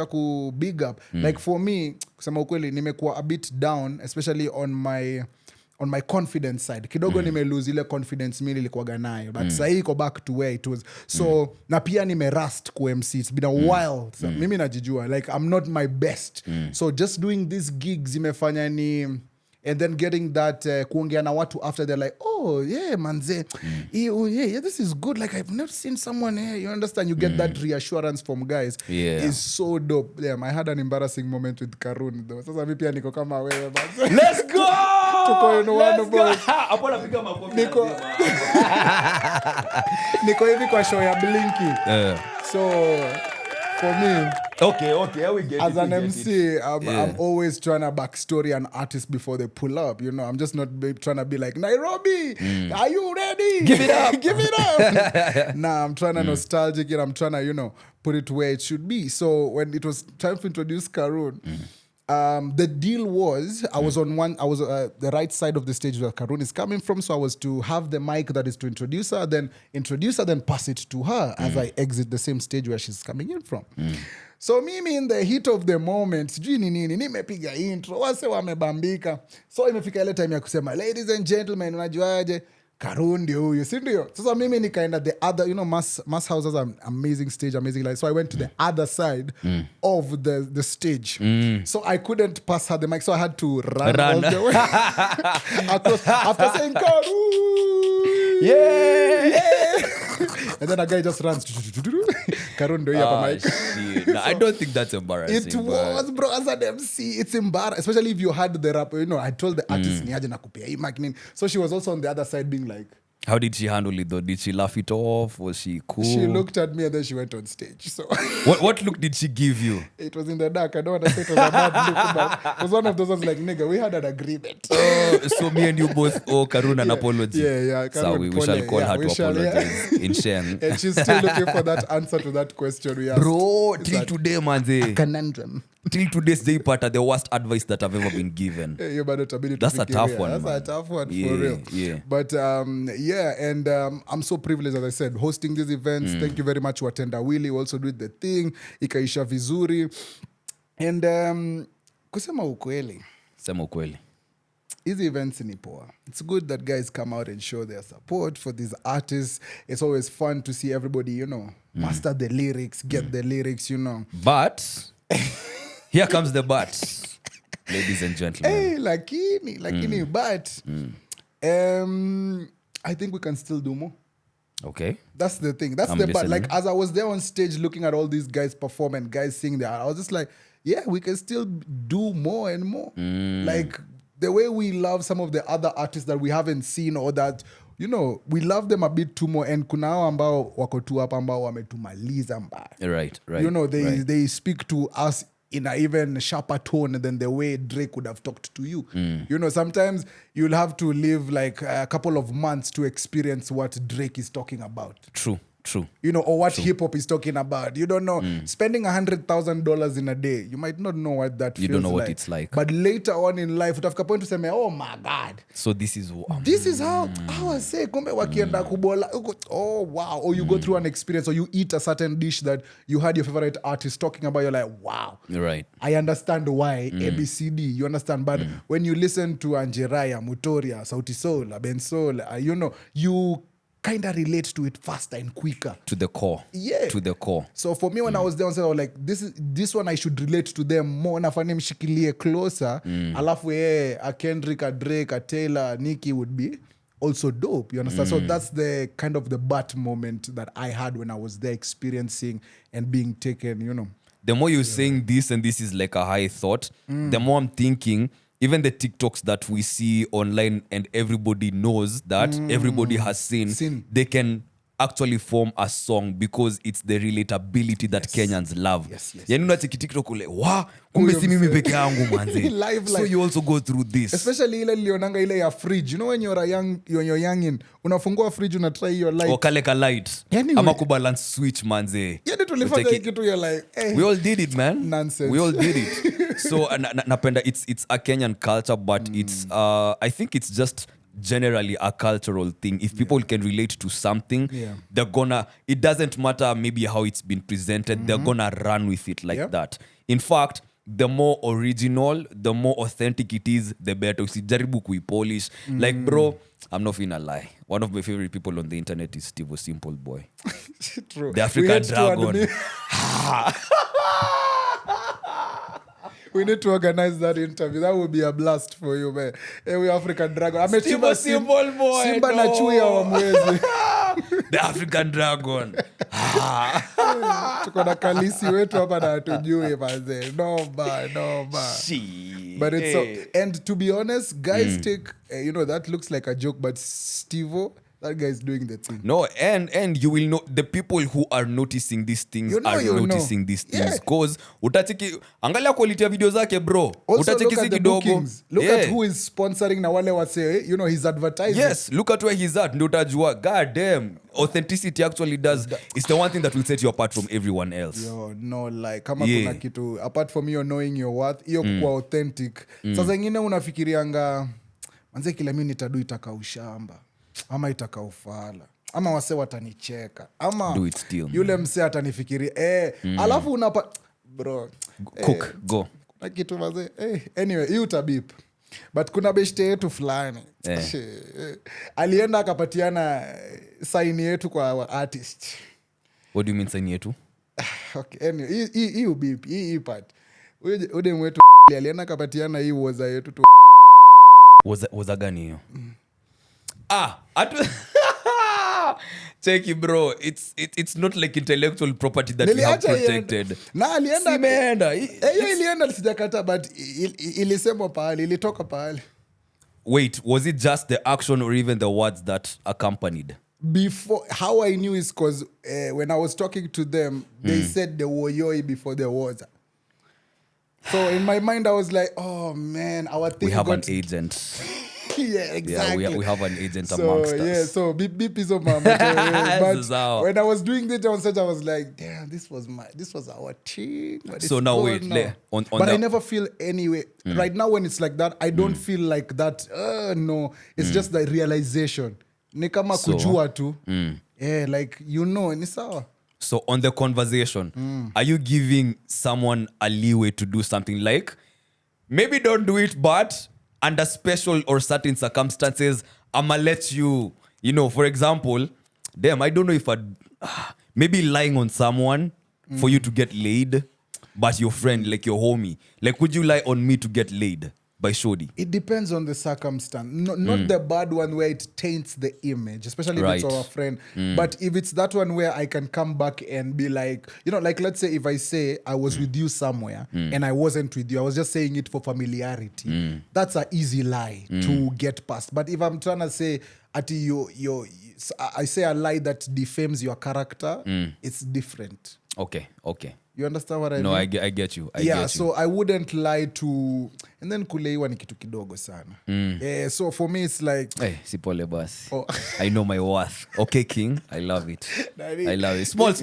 ku big up. Like for me, kusema ukweli nimekuwa a bit down, especially on my confidence side. Kidogo nimelose ile confidence mimi nilikuwa nayo. But sasa iko back to where it was. So na pia nimerust ku MC. It's been a while. So, mimi najijua like I'm not my best. So just doing these gigs imefanya ni, and then getting that kuongea na watu after, they're like, oh yeah manze, yeah, this is good, like I've never seen someone here, you understand, you get that reassurance from guys. Is so dope. I had an embarrassing moment with Karun though. Sasa mimi pia niko kama wewe basi. Let's go. Tuko in one boy. Hapo napiga makofi. Niko hivi kwa show ya Blinky. So for me, okay, we get as an MC, I'm always trying to backstory an artist before they pull up. You know, I'm just not trying to be like, Nairobi, are you ready? Give it up. Give it up. Nah, I'm trying to nostalgic and I'm trying to, you know, put it where it should be. So when it was time to introduce Karun, the deal was I was on the right side of the stage where Karun is coming from, so I was to have the mic that is to introduce her, then pass it to her as I exit the same stage where she's coming in from. So mimi in the heat of the moment, sijui ni nini, nimepiga intro, wase wamebambika. So imefika ile time ya kusema, ladies and gentlemen, unajuaje? Karun ndio huyu, si ndio? Sasa mimi nikaenda the other, you know, Mass House has an amazing stage, amazing light. So I went to the other side of the stage. So I couldn't pass her the mic, so I had to run. All the way across, after saying Karun. Yeah. And then a guy just runs. Karun ndio hapa mic. No, I don't think that's embarrassing. It was, bro, as an MC, it's embarrassing, especially if you had the rap. You know, I told the artist niaje nakupea hii mic nini. So she was also on the other side being like, how did she handle it though? Did she laugh it off? Was she cool? She looked at me and then she went on stage. So what look did she give you? It was in the dark. I don't want to say it was a bad look, but it was one of those ones like, nigga, we had an agreement. So me and you both owe Karun an apology. Yeah. So we shall call her to apologize in shame. And she's still looking for that answer to that question we asked. Bro, till today, man. A conundrum. Till today's day, part of the worst advice that I've ever been given. That's a tough one. That's a tough one, for real. Yeah. But and I'm so privileged, as I said, hosting these events. Thank you very much, Watendawili. We also did the thing. Ikaisha vizuri. And kusema ukweli. Sema ukweli. Hizi events ni poa. It's good that guys come out and show their support for these artists. It's always fun to see everybody, master the lyrics, get the lyrics, But here comes the but. Ladies and gentlemen. Hey, lakini, but I think we can still do more. Okay. That's the thing. That's I'm the but. listening. Like, as I was there on stage looking at all these guys perform and guys sing there, I was just like, yeah, we can still do more and more. Like, the way we love some of the other artists that we haven't seen or that, we love them a bit too more. And kuna hao ambao wako tu hapa ambao wametumaliza mbaya. Right. They speak to us in an even sharper tone than the way Drake would have talked to you. Sometimes you'll have to live like a couple of months to experience what Drake is talking about. True. Or what hip-hop is talking about. You don't know. Spending $100,000 in a day, you might not know what that feels like. You don't know what it's like. But later on in life, utafika point to say, oh my God. So this is how I say, kumbe wakienda kubola. Oh, wow. Or you go through an experience, or you eat a certain dish that you had your favorite artist talking about. You're like, wow. Right. I understand why. ABCD. You understand. But when you listen to Njerae, Mutoria, Sauti Sol, Ben Sol, you kind of relate to it faster and quicker. To the core. Yeah. To the core. So for me, when I was there, I was like, this one I should relate to them more. Nafanya mshikilie closer. Alafu a Kendrick, a Drake, a Taylor, a Nicki would be also dope. You understand? So that's the kind of the but moment that I had when I was there experiencing and being taken, The more you're saying this and this is like a high thought, the more I'm thinking, even the TikToks that we see online and everybody knows that everybody has seen, they can actually form a song because it's the relatability that Kenyans love. Yes. Yani unacheki TikTok ule, kumbe si mimi peke yangu manze. So you also go through this. Especially ile lionanga ile ya fridge. When you're youngin, unafungua fridge, unatry your light. Or kale ka light. Anyway. Ama kubalance switch manze. Yani tulifanya kitu you're like, hey. We all did it, man. Nonsense. We all did it. So napenda it's a Kenyan culture, but it's I think it's just generally a cultural thing. If people can relate to something, they're gonna, it doesn't matter maybe how it's been presented, they're gonna run with it like that. In fact, the more original, the more authentic it is, the better. Usijaribu kuipolish. Like, bro, I'm not finna lie. One of my favorite people on the internet is Steve Simple Boy. True. The African Dragon. We need to organize that interview. That would be a blast for you, man. Hey, we African Dragon. Steve Simple Boy. Simba na chui wa mwezi. The African Dragon. Tuko na kalisi wetu hapa na hatujui manze. No ba. But it's so, and to be honest, guys take that looks like a joke, but Steve-O, that guy is doing the thing. No, and you will know the people who are noticing these things noticing these things. Because utachiki angalia quality ya video zake, bro. Also utachiki look at the bookings. Look at who is sponsoring na wale wase, he's advertising. Yes, look at where he's at. Ndio utajua, god damn, authenticity actually does. It's the one thing that will set you apart from everyone else. Yo, no, like kama kuna kitu apart from you knowing your worth, hiyo kwa authentic. Sasa ingine unafikirianga manze kila mimi nitadu itaka ushamba. Ama itaka ufala. Ama wase watanicheka. Ama do it still. Yule mse atanifikiri. Alafu unapa bro. Cook, go. Kuna kitu maze. Anyway, you tabip. But kuna beshte yetu fulani. Alienda akapatiana sign yetu kwa artist. What do you mean sign yetu? Okay, anyway, hii ubip, hii part. Ude mwetu alienda akapatiana hii woza yetu tu. Woza gani hiyo? Check it, bro. It's not like intellectual property that we have protected. Na alienda. Simeenda. Ilienda sijakata, but ilisemwa pahali, ilitoka pahali. Wait, was it just the action or even the words that accompanied? Before, how I knew is because when I was talking to them, they said the woyoi before the water. So in my mind, I was like, oh man, our thing. We have an agent. Yeah, exactly. Yeah, we have an agent amongst us. Yeah, so beep is on my but when I was doing this on stage, I was like, damn, this was our team. So now wait, but I never feel anyway. Right now when it's like that, I don't feel like that. No, it's just the realization. Ni kama kujua tu. Yeah, like ni sawa. So on the conversation, are you giving someone a leeway to do something like maybe don't do it, but under special or certain circumstances, I'ma let you, for example, damn, I don't know if I'd maybe lying on someone for you to get laid, but your friend, like your homie, like would you lie on me to get laid by Shodi? It depends on the circumstance. Not the bad one where it taints the image, especially if it's our friend. But if it's that one where I can come back and be like, like let's say if I say I was with you somewhere and I wasn't with you, I was just saying it for familiarity. That's an easy lie to get past. But if I'm trying to say, I say a lie that defames your character, it's different. Okay. You understand what I mean? No, I get you. I get you. So I wouldn't lie to... And then kuleiwa ni kitu kidogo sana. Yeah, so for me it's like... Hey, sipole basi. I know my worth. Okay, King. I love it. I love it. Small.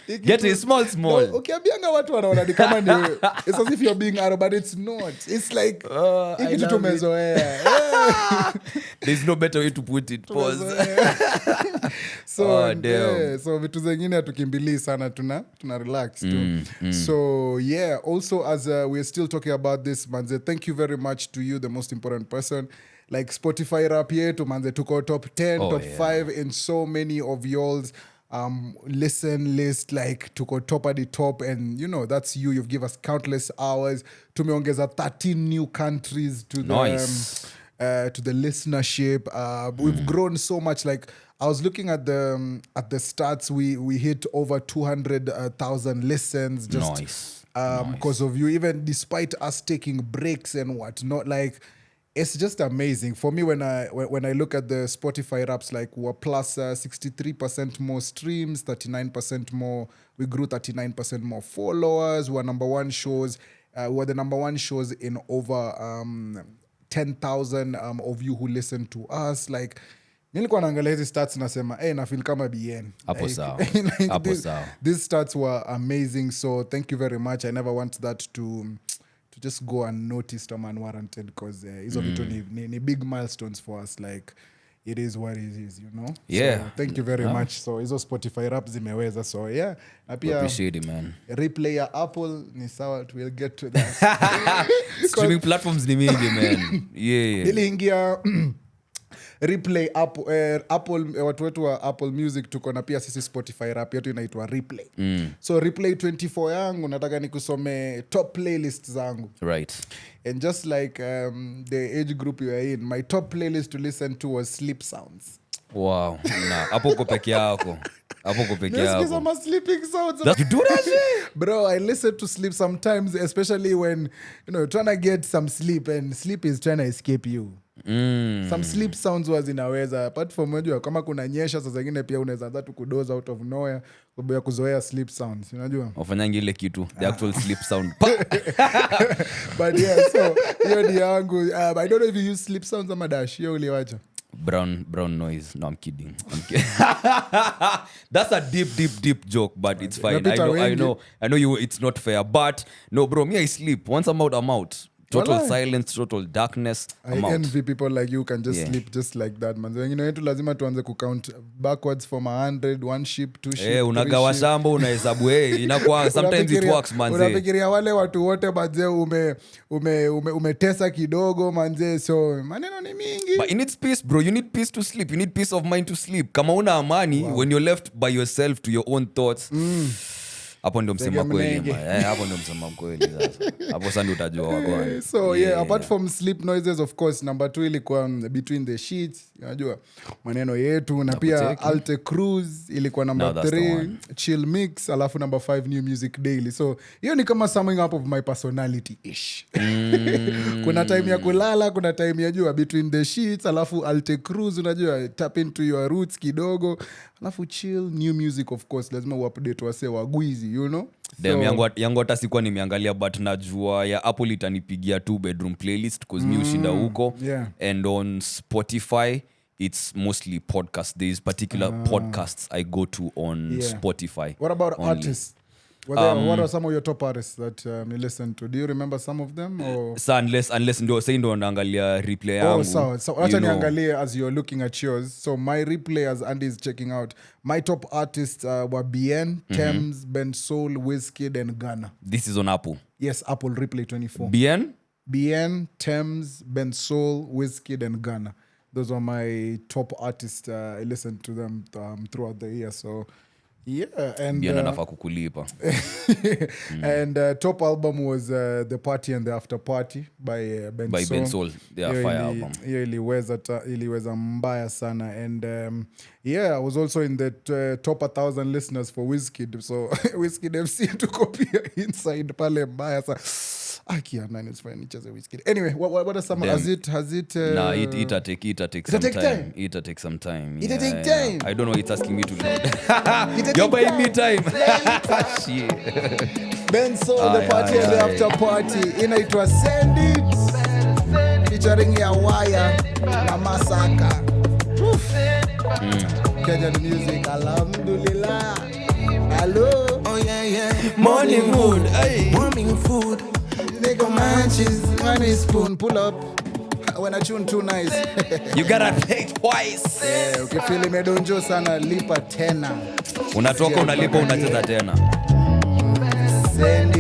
Get it? Small. No, okay, abianga watu wanaona ni kama ni... It's as if you're being arrogant, but it's not. It's like... I kitu tumezoea. There's no better way to put it. Pause. So, damn. yeah, so vitu zengine hatukimbilii sana tuna relax too. So yeah, also as we're still talking about this, manze, thank you very much to you, the most important person. Like Spotify rap yetu, manze, tuko top 10, top 5 in so many of y'all's listen list, like tuko top at the top, and that's you've given us countless hours. Tumeongeza 13 new countries to the listenership. We've grown so much. Like I was looking at the stats, we hit over 200,000 listens just because of you. Even despite us taking breaks and whatnot, like it's just amazing for me when I look at the Spotify raps. Like we're plus 63% more streams, 39% more. We grew 39% more followers. We're number one shows. We're the number one shows in over 10,000 of you who listen to us. Like nilikuwa naangalia hizi stats nasema na feel kama BN. Hapo sawa. These stats were amazing, so thank you very much. I never want that to just go unnoticed or unwarranted, because hizo vitu ni big milestones for us. Like it is what it is, Yeah. So thank you very much. So hizo Spotify rap zimeweza. So yeah, appreciate it, man. Replay ya Apple ni sawa, we'll get to that. Streaming platforms ni mingi, man. Yeah. Niliingia Replay Apple, watu wetu wa Apple Music tuko na pia sisi Spotify rap yetu inaitwa Replay. So Replay 24 yangu nataka nikusome top playlist zangu. Right. And just like the age group you are in, my top playlist to listen to was sleep sounds. Wow. Hapo uko peke yako. Nasikiza ma sleeping sounds. You do that shit? Bro, I listen to sleep sometimes, especially when trying to get some sleep, and sleep is trying to escape you. Some sleep sounds was inaweza, apart from unajua kama kuna nyesha, sasa zingine pia unaweza hata tu kudoza out of nowhere sababu ya kuzoea sleep sounds, unajua ufanyanga ile kitu the actual sleep sound. But yeah, so hiyo ni yangu. I don't know if you use sleep sounds ama dash hiyo uliwacha brown noise. No, I'm kidding. That's a deep joke, but it's fine. I know you. It's not fair, but no, bro. Me, I sleep. Once I'm out. Total silence, total darkness. I envy people like you who can just sleep just like that, man. Wengine wetu lazima tuanze count backwards from 100, 1 sheep, 2 sheep. Unagawa shamba unahesabu inakuwa sometimes it works, manze. Unafikiria wale watu wote manze umetesa kidogo manze, so maneno ni mingi. But you need peace, bro. You need peace to sleep. You need peace of mind to sleep. Kama una amani, when you're left by yourself to your own thoughts. Hapo ndio msema kweli. Hapo ndio msema kweli sasa. Hapo sasa ndio utajua wagwan. So apart from sleep noises, of course, number 2 ilikuwa between the sheets, unajua maneno yetu, na pia Alte Cruise ilikuwa number 3, chill mix, alafu number 5 new music daily. So hiyo ni kama summing up of my personality ish. Kuna time ya kulala, kuna time ya jua between the sheets, alafu Alte Cruise, unajua tap into your roots kidogo, alafu chill new music, of course lazima uupdate wase wagwizi, yangu hata sikuwa nimeangalia, but najua ya Apple itanipigia 2 bedroom playlist because mi ushinda huko. And on Spotify it's mostly podcasts. There's particular podcasts I go to on Spotify. What about artists? What are some of your top artists that you listen to? Do you remember some of them? Or? So unless ndo naangalia replay yangu. So acha niangalie as you're looking at yours. So my replay, as Andy is checking out, my top artists were BN, Thames, Ben Soul, Wizkid, and Ghana. This is on Apple? Yes, Apple Replay 24. BN? Bien, Thames, Ben Soul, Wizkid, and Ghana. Those are my top artists. I listened to them throughout the year. So, yeah. And anafaa kukulipa. And top album was The Party and the After Party by Ben Soul. Ben Soul. Yeah, fire album. Iliweza mbaya sana. And I was also in the top 1,000 listeners for Wizkid. So Wizkid MC to copy inside pale mbaya sana. It's fine. Anyway, what are some? Has it? Nah, it'll take some time. It'll take some time. It'll take time. I don't know. It's asking me to load. You're buying me time. Shit. Ben Soul, The Party and the After Party. Inaitwa Send It. Featuring Yawaya na Masaka. Kenyan music. Alhamdulillah. Hello. Oh yeah. Morning mood. Hey. Warming food. Nigga manches, money spoon, pull up. When I tune too nice. You gotta think twice. Yeah, ukifili medonjo sana lipa tena. Unatoka unalipa unacheza tena. Send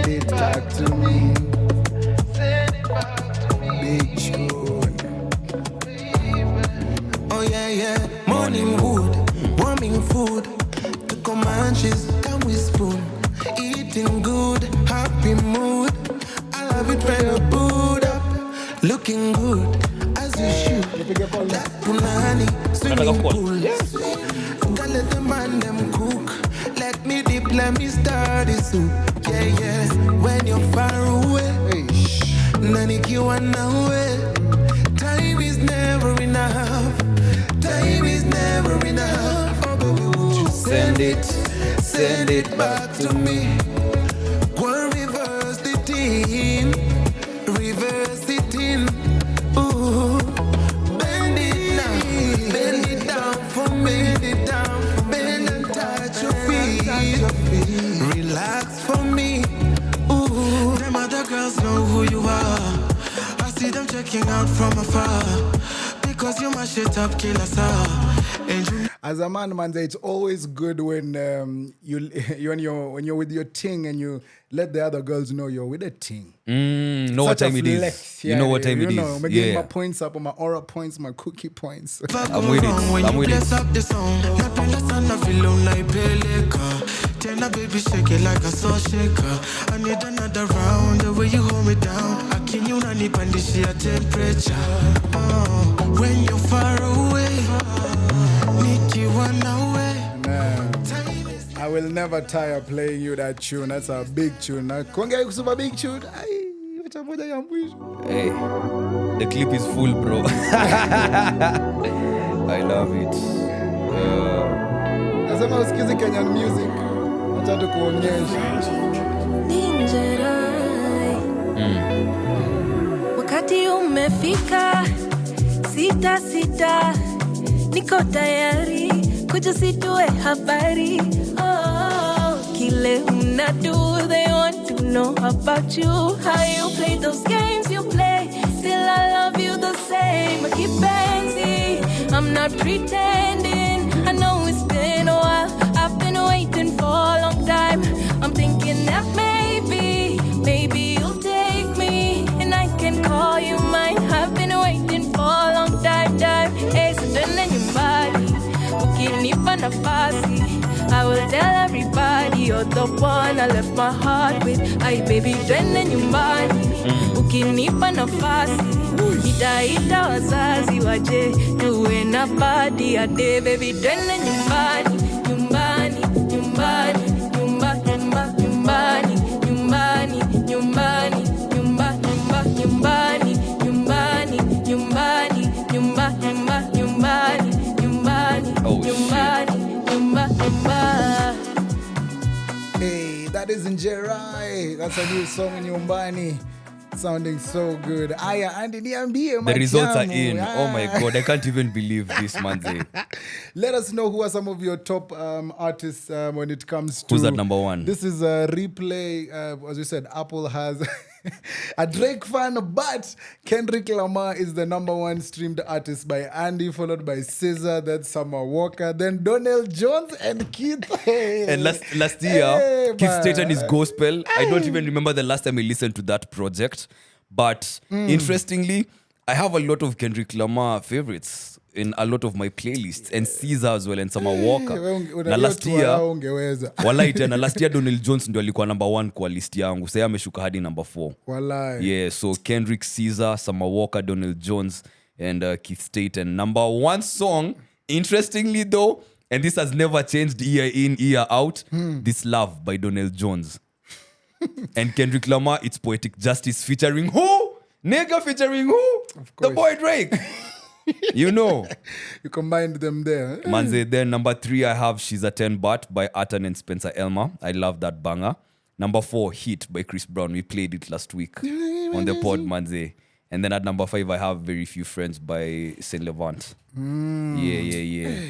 it back to me. Big tune. Oh yeah. Morning wood, warming food. To Comanches, come with spoon. Eating good, happy mood. I love it when you boot up. Looking good, as you should. That punani, swimming pool. Can't let the man them cook. Let me dip, let me stir the soup. Yeah. When you're far away, nani kiwa nawe. Time is never enough. Time is never enough. Oh baby, won't you send it back to me. Go reverse the thing. Ooh, bend it down for me. Bend and touch your feet. Relax for me. Ooh, them other girls know who you are. I see them checking out from afar. Because you mash it up, kill us all. As a man, it's always good when when you're with your ting and you let the other girls know you're with a ting. Know what time it is. You know what time it is. I'm getting my points up, my aura points, my cookie points. I'm with it. Up the song, Tena baby shake it like a salt shaker. I need another round, the way you hold me down. I can you not nipandishia temperature. When you're far away, nikiwa nawe. I will never tire playing you that tune. That's a big tune. Kuongea kusema big tune. Wacha moja ya mwisho. Hey, the clip is full, bro. I love it. Nasema usikize Kenyan music. Wacha tukuonyesha. Njerae. Wakati umefika, sita, niko tayari, kuja situe habari. Kile una do, they want to know about you. How you play those games you play, still I love you the same. I keep busy, I'm not pretending. I know it's been a while, I've been waiting for a long time. I'm thinking that maybe you'll take me and I can call you mine. I've been waiting for a long time. Hey, so twende nyumbani, ukinipa nafasi, I will tell everybody you're the one I left my heart with. Ay baby, twende nyumbani, ukinipa nafasi, itaita wazazi waje tuwe na party ya day. Baby, twende nyumbani. Hey, that is Njerae. That's a new song in Nyumbani. Sounding so good. Aya, Andy, niambie the results are in. Yeah. Oh my God, I can't even believe this, man. Let us know who are some of your top artists when it comes to... Who's that number one? This is a replay. As we said, Apple has... a Drake fan, but Kendrick Lamar is the #1 streamed artist by Andy, followed by SZA, then Summer Walker, then Donell Jones and Keith. And last year, Keith Staten is gospel. I don't even remember the last time I listened to that project. But interestingly, I have a lot of Kendrick Lamar favorites in a lot of my playlists, and SZA as well, and Summer Walker. Na last year Donell Jones ndio alikuwa #1 kwa list yangu. Sasa ameshuka hadi #4. Walai. Yeah, so Kendrick, SZA, Summer Walker, Donell Jones, and Keith Staten. #1 song, interestingly though, and this has never changed year in, year out, This Love by Donell Jones. And Kendrick Lamar, it's Poetic Justice featuring who? Nigga featuring who? The boy Drake. You know. You combined them there. Manze, then #3 I have She's a 10 Bat by Artan and Spencer Elmer. I love that banger. #4 Hit by Chris Brown. We played it last week on the pod, Manze. And then at #5 I have Very Few Friends by Saint Levant. Yeah.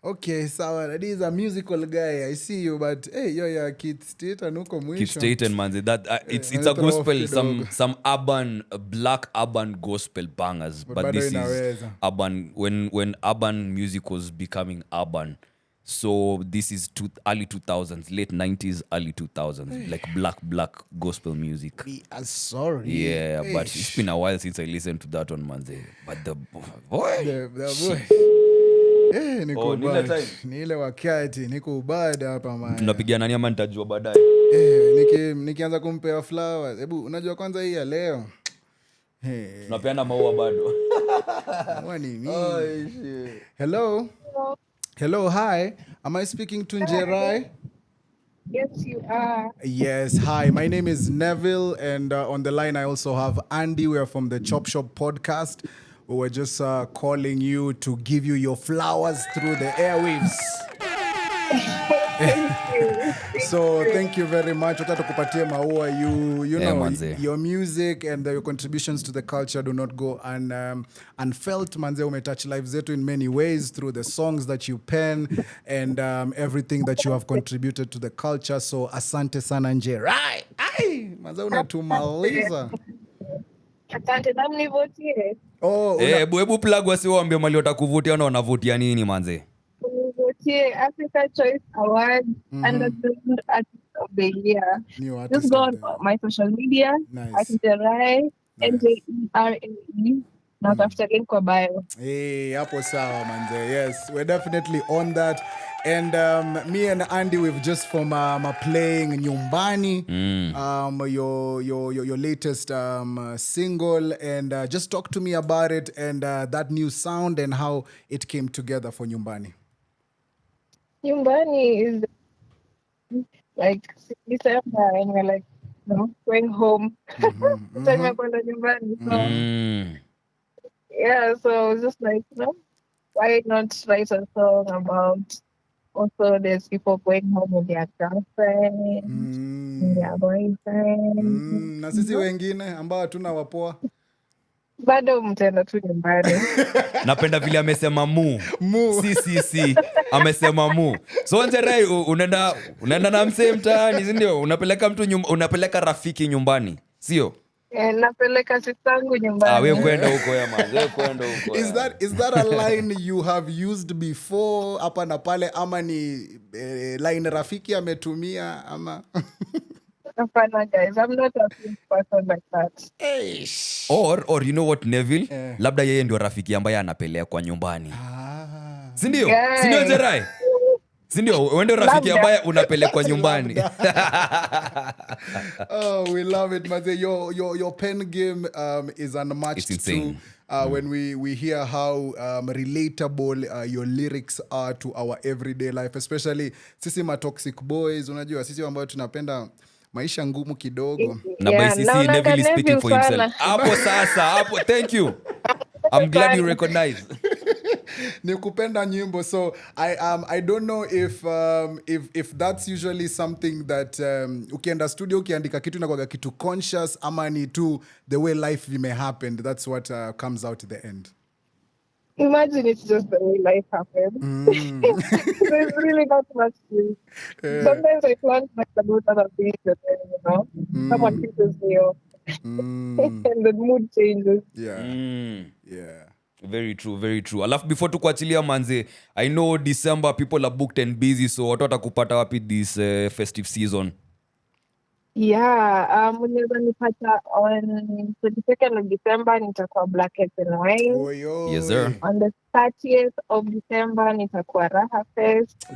Okay, so that is a musical guy. I see you, but hey, you're Keith Staten, uko mwisho. Keith Staten, Manze. That it's a gospel, some urban, black urban gospel bangers. But this is urban when urban music was becoming urban. So this is early 2000s, late 90s, early 2000s, like black gospel music. We are sorry. Yeah, but it's been a while since I listened to that one, Manze. But the boy. The boy. Ni ile wakati niko bada hapa man. Tunapigia nani ama nitajua baadaye. Nikianza kumpea flowers. Hebu unajua kwanza hii ya leo. Tunapeana maua bado. Wani shit. Hello, hi. Am I speaking to Njerae? Yes, you are. Yes, hi. My name is Neville, and on the line I also have Andy. We are from the Chop Shop podcast. We were just calling you to give you your flowers through the airwaves. So thank you very much. Wacha tukupatie maua. You know, your music and your contributions to the culture do not go unfelt. Manze, umetouch lives zetu in many ways through the songs that you pen and everything that you have contributed to the culture. So asante sana Njerae. Manze unatumaliza. Asante na mnivotie. Hebu plug wasi waambie mali watakuvutia na wanavutia nini Manze? Mnivotie Africa Choice Award and the Artist of the Year. Just go on my social media at Njerae, Njerae. Not after link kwa bio. Hapo sawa Manze. Yes, we're definitely on that. And me and Andy, we've just from playing Nyumbani, your latest single, and just talk to me about it and that new sound and how it came together for Nyumbani. Nyumbani is like December, and we're like, going home. Yeah, so it's just like, why not write a song about also there's people going home with their girlfriend, their boyfriend. Na sisi wengine ambao hatuna wapoa. Bado mtenda tu nyumbani. Napenda vile amesema mu. Si. Amesema mu. So Njerae unaenda na msee mtaani, si ndio? Unapeleka rafiki nyumbani, sio? Napeleka sistangu nyumbani. Wewe kwenda huko ya maze, kwenda huko. Is that a line you have used before hapa na pale ama ni line rafiki ametumia ama? Hapana guys, I'm not a person like that. Or you know what Neville? Labda yeye ndio rafiki ambaye anapelekwa nyumbani. Si ndio? Si ndio Njerae? Sindio, wende rafiki ambaye unapelekwa nyumbani. We love it, Maze. Your pen game is unmatched. It's insane. When we hear how relatable your lyrics are to our everyday life, especially sisi toxic boys, unajua sisi ambao tunapenda maisha ngumu kidogo. Na by sisi Neville is speaking for himself. Hapo, thank you. I'm glad you recognize. Nikupenda nyimbo. So I don't know if that's usually something that ukienda studio ukiandika kitu na kwa kitu conscious ama ni tu the way life may happen, that's what comes out at the end. Imagine it's just the way life happens. There's really not much to it. Sometimes I plan about other things and then, someone pisses me off. and the mood changes. Yeah. Very true. Alafu before tukuachilia manze, I know December people are booked and busy, so watu watakupata wapi this festive season? Yeah, unaweza nipata on 22nd of December nitakuwa Blackets and Wine. Yes sir. On the 30th of December nitakuwa Raha Fest.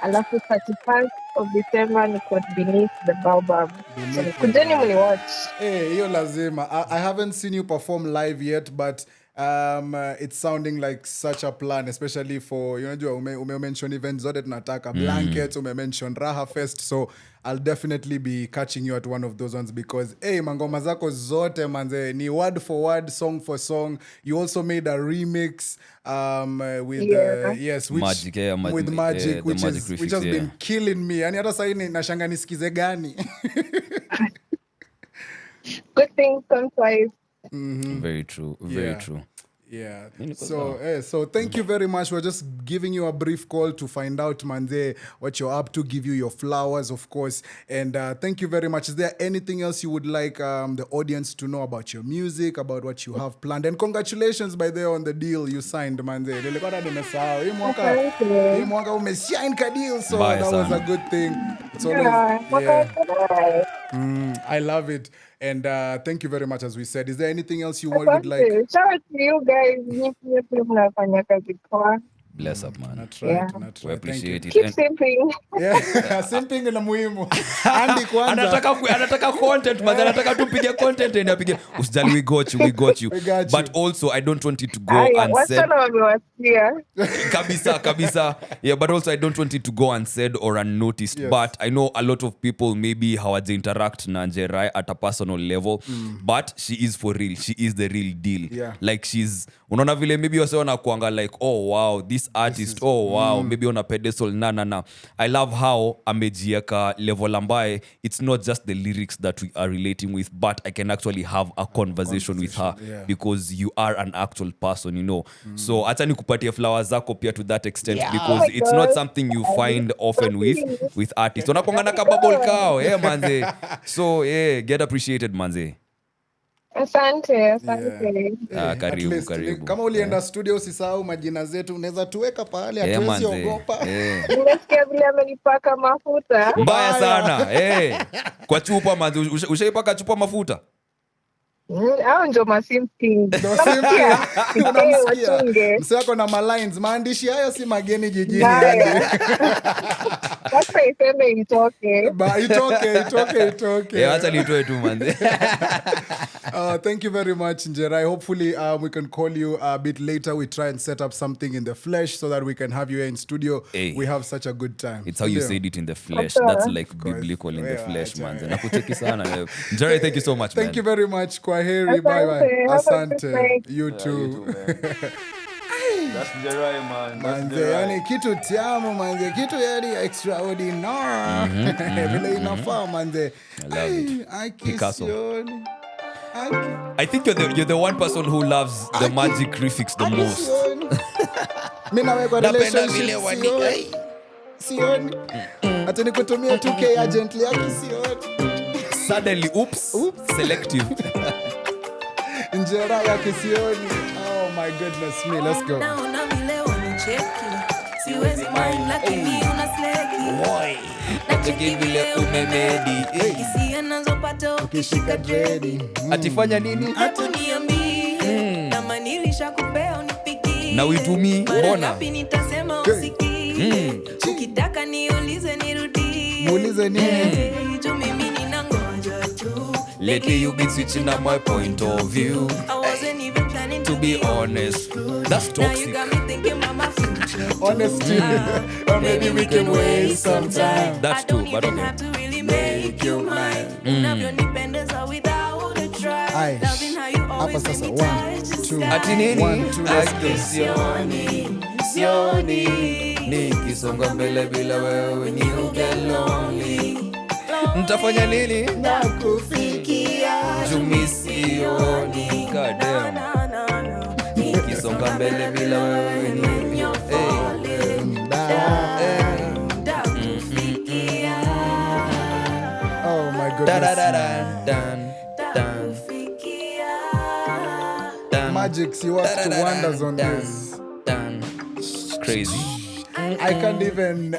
Alafu 31st of December niko Beneath the Baobab. Kujeni mni watch. Hiyo lazima. I haven't seen you perform live yet, but it's sounding like such a plan, especially for, mention events zote tunataka, Blankets, mention Raha Fest, so I'll definitely be catching you at one of those ones because mangoma zako zote manze ni word for word, song for song. You also made a remix with Magic, which has been killing me. Yani hata sasa nashanga nisikize gani. Good things come twice. Very true. Yeah. So thank you very much. We're just giving you a brief call to find out, manze, what you're up to, give you your flowers, of course. And thank you very much. Is there anything else you would like the audience to know about your music, about what you have planned? And congratulations, by the way, on the deal you signed, manze. Hii mwaka umesign ka deal, so that was a good thing. It's always, I love it. And thank you very much, as we said. Is there anything else you would like? Shout out to you guys. Bless up, man. That's right. We appreciate it. Keep simping. Yeah, simping ni muhimu. Andy kwanza. Anataka content, man. Anataka tupige content and apige. Usijali, we got you. But also, I don't want it to go unsaid. Kabisa. Yeah, but also I don't want it to go unsaid or unnoticed. Yes. But I know a lot of people maybe hawaja interact na Njerae at a personal level. But she is for real. She is the real deal. Yeah. Like she's, unaona vile maybe wasiona kuanga like, oh wow, this artist, wow, maybe on a pedestal, na. I love how amejieka level ambaye it's not just the lyrics that we are relating with, but I can actually have a conversation with her because you are an actual person, So acha nikupatie flowers zako pia to that extent because it's not something you find often with artists. Unaponga na kababble kao, manze. So, get appreciated, manze. Asante. Karibu. Kama ulienda studio usisahau majina zetu, unaweza tuweka pale, hatuwezi ogopa. Nimesikia vile amenipaka mafuta. Mbaya sana. Kwa chupa manzi, ushaipaka chupa mafuta? Hao ndio masimping. Mse wako na malines, maandishi hayo si mageni jijini. Sasa iseme itoke. Itoke. Acha nitoe tu manzi. Thank you very much, Njerae. Hopefully we can call you a bit later. We try and set up something in the flesh so that we can have you here in studio. We have such a good time. It's how you said it in the flesh. That's like biblical in the flesh, man. Nakucheki sana. Njerae, thank you so much, man. Thank you very much. Kwaheri. Bye. Asante. You too. That's Njerae, man. Manze, yani kitu tiamu, manze. Kitu yani extraordinary. Vile inafaa, manze. I love it. Picasso. I think you're the one person who loves the magic graphics the most. Mimi nawe kwa relationship sioni. Hata nikutumia 2K urgently yaki sioni. Suddenly, oops. Selective. Njerae yaki sioni. Oh my goodness me. Let's go. Naona vile wanicheki. Siwezi mind lakini unasleki. Nacheki vile umemedi. Hisia nazopata ukishika dredi. Atifanya nini? Hatuniambii. Kama nilishakupea unipigie. Na uitumii mbona? Ngapi nitasema usikii. Ukitaka niulize nirudie. Muulize nini? Jo mimi ninangoja tu. Lately you've been switching up my point of view. I wasn't even planning To be honest, that's Now toxic. you got me thinking about my future. Honesty. Or maybe we can waste some time. That's I don't true, but even okay. have to really make you mine. Unavyonipendeza without a try. Loving how you always Hapa make sasa me 1, touch 2. Ati nini? 1, 2. Sioni. Nikisonga mbele bila wewe ni lonely. Nitafanya nini? Nakufikia. Jumi sioni. God damn. Nikisonga mbele bila wewe ni Oh my goodness. Dan. Magic, she works to wonders on this. It's crazy. I can't even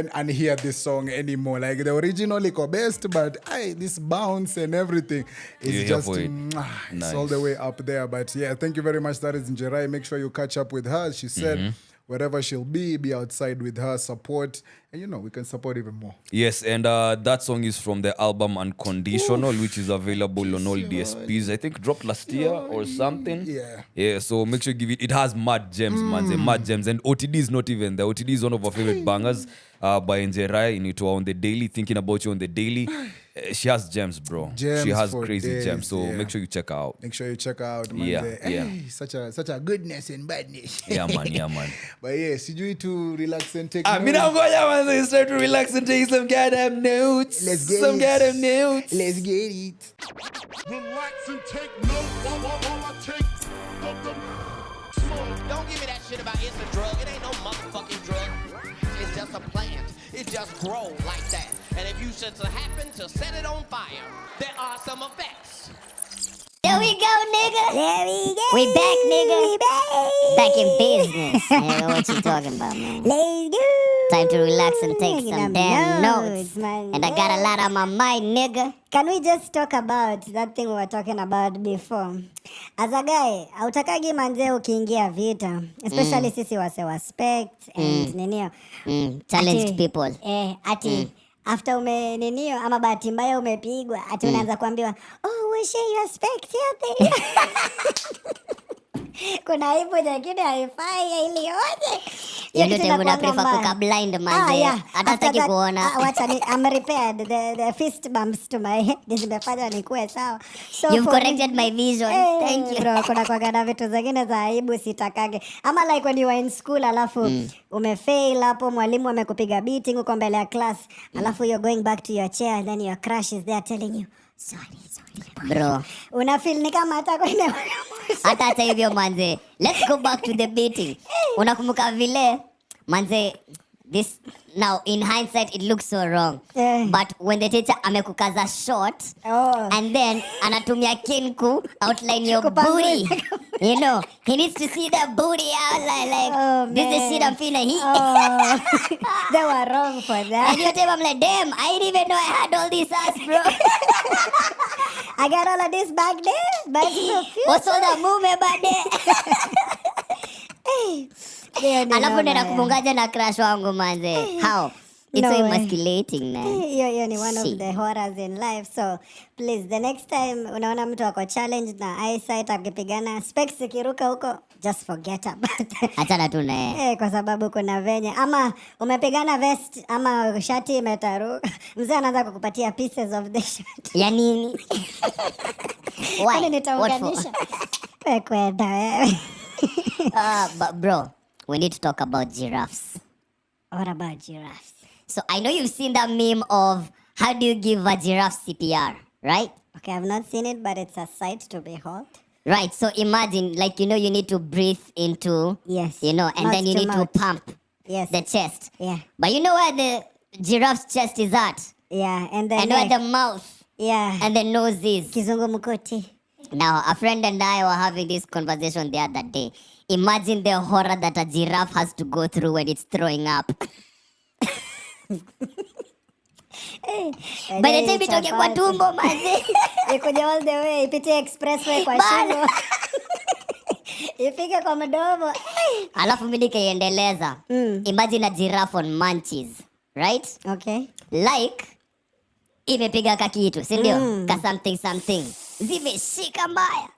unhear this song anymore. Like the original liko best, but this bounce and everything is just it's all the way up there. But yeah, thank you very much. That is Njerae. Make sure you catch up with her. She said wherever she'll be outside with her, support, and we can support even more. Yes, and that song is from the album Unconditional, which is available on all DSPs. I think dropped last year or something. Yeah, so make sure you give it. It has mad gems, mad gems. And OTD is not even there. OTD is one of our favorite bangers by Njerae. Inaitwa On The Daily, Thinking About You On The Daily. She has gems, bro. She has crazy gems. So make sure you check her out. Make sure you check her out, man. Yeah. Such a goodness and badness. Yeah, man. But yeah, sijui to relax and take notes. It's time to relax and take some goddamn notes. Let's get some goddamn notes. Let's get it. Relax and take notes while I take the smoke. Don't give me that shit about it's a drug. It ain't no motherfucking drug. It's just a plant. It just grows like that. And if you should happen to set it on fire, there are some effects. There we go, nigga. There we go. We back, nigga. We back. Back in business. I don't know what you talking about, man. Let's go. Time to relax and take some damn notes. Man. And I got a lot on my mind, nigga. Can we just talk about that thing we were talking about before? As a guy, hautakagi manze ukiingia vita. Especially sisi wase wa spect and ninio. Challenged people. After ninio ama bahati mbaya umepigwa ati unaanza kuambiwa we share your spect here. Kuna aibu nyingine haifai ili yote. Yote tena prefer kuka blind manze. Hata sitaki kuona. Wacha I'm repaired. The fist bumps to my head zimefanya nikuwe sawa. So you've corrected my vision. Thank you. Bro, kuna kwa vitu zingine za aibu sitakage. Ama like when you were in school alafu umefail hapo mwalimu amekupiga beating uko mbele ya class. Alafu you're going back to your chair and then your crush is there telling you sorry. Bro, una feel ni kama hata kwenda hata hivyo manze. Let's go back to the beating. Unakumbuka vile manze, this now in hindsight it looks so wrong. But when the teacher amekukaza short and then anatumia kinku outline your booty. He needs to see the booty outline like this is shit I'm feeling. They were wrong for that. And you tell I'm like, damn, I didn't even know I had all this ass, bro. I got all of this back there, but what's all that movement back there? Alafu nenda kumungaja na crush wangu manze. How? It's so emasculating, man. You're one of the horrors in life. So please, the next time unaona mtu wako challenge na eyesight akipigana specs ikiruka huko, just forget about it. Achana tu na kwa sababu kuna venye ama umepigana vest ama shati imetaruka. Mzee anaanza kukupatia pieces of the shirt. Ya nini? Why? Nitaunganisha. Kwenda wewe. But bro, we need to talk about giraffes. What about giraffes? So I know you've seen that meme of how do you give a giraffe CPR, right? Okay, I've not seen it, but it's a sight to behold. Right, so imagine, like, you need to breathe into, and then you need to pump the chest. Yeah. But you know where the giraffe's chest is at? Yeah, and where the mouth and the nose is. Kizungumkuti. Now, a friend and I were having this conversation the other day. Imagine the horror that a giraffe has to go through when it's throwing up. By the time itoke kwa tumbo manze. Ikuja all the way, ipite expressway kwa shingo. Ifike kwa mdomo. Alafu mimi nikaiendeleza. Imagine a giraffe on munchies, right? Okay. Like imepiga kakitu, si ndio? Ka something. Zimeshika mbaya.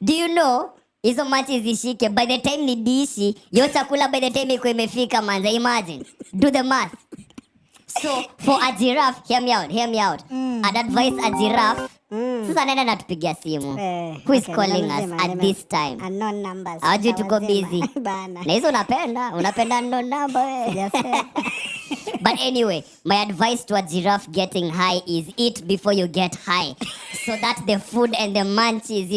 Do you know hizo munchies zishike by the time ni dishi, yo chakula by the time iko imefika manze. Imagine. Do the math. So for a giraffe, hear me out. I'd advise a giraffe. Sasa nenda natupigia simu. Who is calling us at this time? Unknown numbers. Hawajui tuko busy. Na hizo unapenda unknown number. But anyway, my advice to a giraffe getting high is eat before you get high. So that the food and the munchies,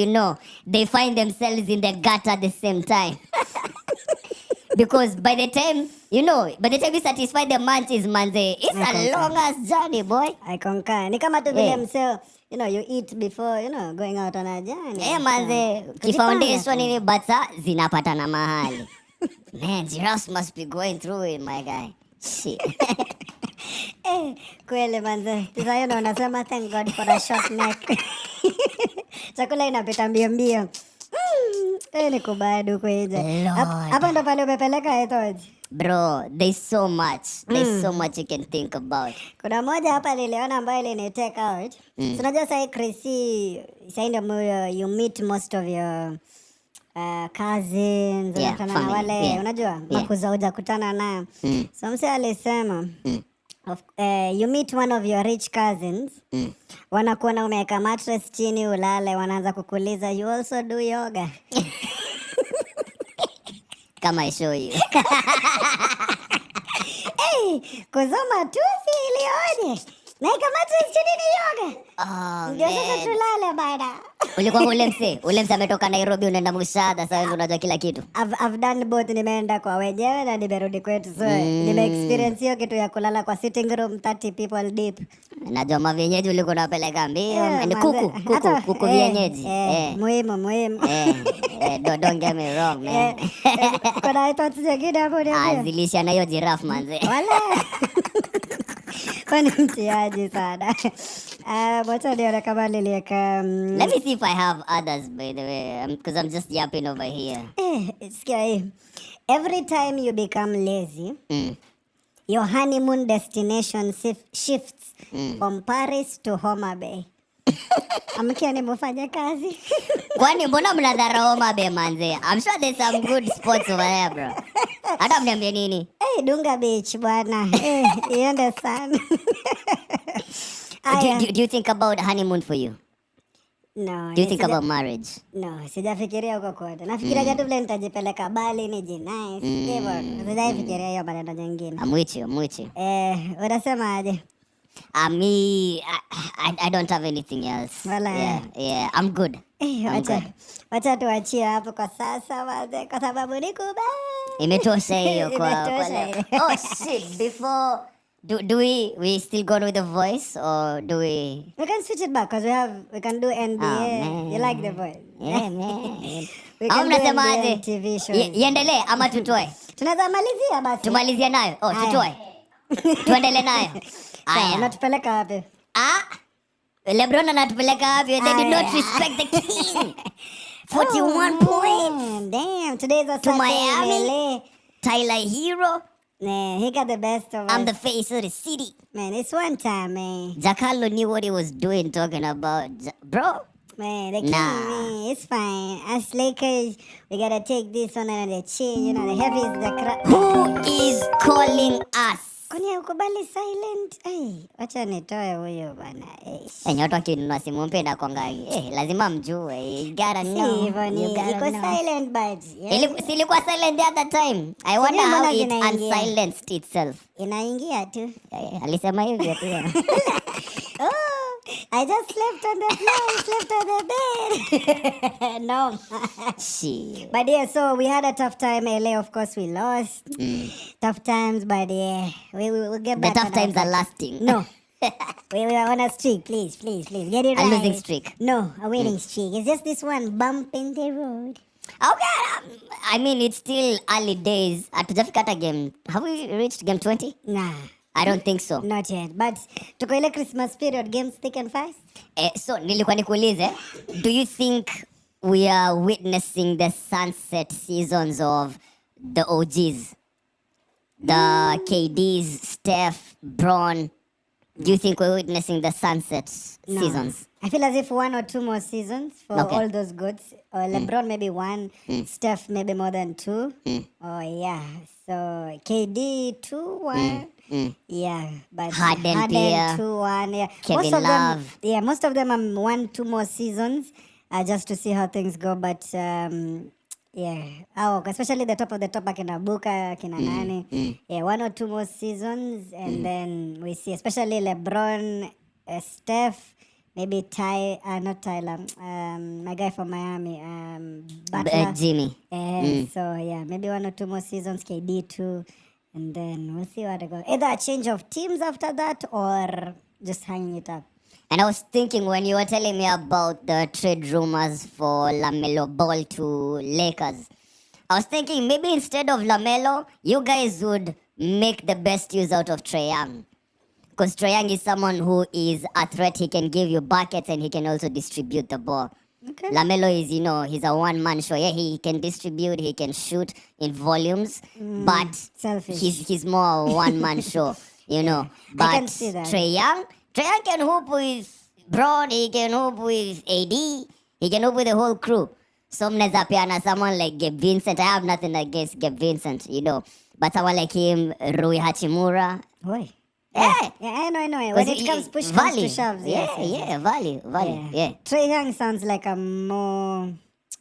they find themselves in the gutter at the same time. Because by the time you satisfy the munchies, manze, it's a long ass journey, boy. I concur. Ni kama tu vile mseo, you eat before, going out on a journey. Manze, foundation ni bata zinapatana mahali. Man, giraffes must be going through it, my guy. Shit. Kweli manze. Sasa unasema thank God for a short neck. Chakula inapita mbio. Ni kubadu kweje. Hapa ndo pale umepeleka etoji. Bro, there's so much. There's so much you can think about. Kuna moja hapa niliona ambayo ilini take out. So unajua sasa Chrissy, sasa ndio you meet most of your cousins, unakutana na wale, unajua makuza hujakutana nayo. So mse alisema you meet one of your rich cousins, wanakuona umeweka mattress chini ulale, wanaanza kukuuliza you also do yoga. Come I show you. Kuzoma tu si ilioje. Naika mattress chini ni yoga. Ndio sasa tulale baada. Ulikuwa ule mse ametoka Nairobi unaenda Mushada, sasa wewe unajua kila kitu. I've done both, nimeenda kwa wenyewe na nimerudi kwetu. So nime experience hiyo kitu ya kulala kwa sitting room 30 people deep. Najua mavienyeji ulikuwa unapeleka mbio. Ni kuku vienyeji. Muhimu. Don't get me wrong, man. Kuna thoughts zingine hapo ndio. Zilisha na hiyo giraffe manze. Wala. Kwani mtiaji sana. Wacha nione kama nilieka. Let me see if I have others, by the way, because I'm just yapping over here. It's scary. Every time you become lazy, your honeymoon destination shifts from Paris to Homa Bay. Amkia ni mfanya kazi. Kwani mbona mnadharau Homa Bay manze? I'm sure there's some good spots over there, bro. Hata mniambie nini? Dunga Beach bwana. Iende sana. Do you think about honeymoon for you? No. Do you think about marriage? No, sijafikiria huko kote. Nafikiria tu vile nitajipeleka Bali nice. Hivyo, sijafikiria hiyo maneno mengine. I'm with you. Unasema aje? I don't have anything else. Yeah, I'm good. Wacha tuachie hapo kwa sasa waze, kwa sababu nikubali. Imetosha hiyo kwa oh shit, before do we still go with the voice or do we can switch it back because we can do NBA. You like the voice? Yeah, man. We can do NBA TV shows. Iendelee ama tutoe? Tunaweza malizia basi. Tumalizie nayo. Tutoe. Tuendelee nayo. Aya, natupeleka wapi? LeBron anatupeleka wapi? They did not respect the king. 41 points. Damn, today's a to Miami. Tyler Hero. Man, he got the best of us. I'm the face of the city. Man, it's one time, man. Giancarlo knew what he was doing, talking about. Bro. Man, the king, man, it's fine. As Lakers, we gotta take this one on the chin. The heavy is the crap. Who is calling us? Kwani ukubali silent? Wacha nitoe huyo bana. Watu wakinunua simu mpenda kwangai. Lazima mjue. You gotta know. Iko silent but. Silikuwa silent the other time. I wonder how it unsilenced itself. Inaingia tu. Alisema hivyo pia. I just slept on the floor. I slept on the bed. No. Shit. But yeah, so we had a tough time. LA, of course, we lost. Tough times, but yeah, we'll get back. The tough times are lasting. No. we are on a streak. Please. Get it right. A losing streak. No, a winning streak. It's just this one bump in the road. Okay. I mean, it's still early days. Hatujafika hata game. Have we reached game 20? Nah. I don't think so. Not yet. But tuko ile Christmas period, games thick and fast. So nilikuwa nikuulize, do you think we are witnessing the sunset seasons of the OGs? The KDs, Steph, Bron. Do you think we're witnessing the sunset seasons? I feel as if 1 or 2 more seasons for all those goods. LeBron maybe 1, Steph maybe more than 2. Oh yeah. So KD 2, 1. Yeah, but Harden 2, 1. Yeah, Kevin Love. Most of them are 1, 2 more seasons, just to see how things go. But especially the top of the top, akina Buka, akina Nani. 1 or 2 more seasons, and then we see, especially LeBron, Steph, maybe not Tyler, my guy from Miami, Butler. Jimmy. So yeah, maybe 1 or 2 more seasons, KD too, and then we'll see where they go. Either a change of teams after that or just hanging it up. And I was thinking when you were telling me about the trade rumors for LaMelo Ball to Lakers, I was thinking maybe instead of LaMelo, you guys would make the best use out of Trae Young. Because Trae Young is someone who is a threat. He can give you buckets and he can also distribute the ball. Okay. LaMelo is, he's a one-man show. Yeah, he can distribute, he can shoot in volumes, but selfish. he's more a one-man show, But I can see that. Trae Young can hoop with Braun, he can hoop with AD, he can hoop with the whole crew. So mnaweza peana someone like Gabe Vincent. I have nothing against Gabe Vincent, but someone like him, Rui Hachimura. Boy. Yeah, I know. When it comes push comes to shoves, value. Yeah. Trae Young sounds like a more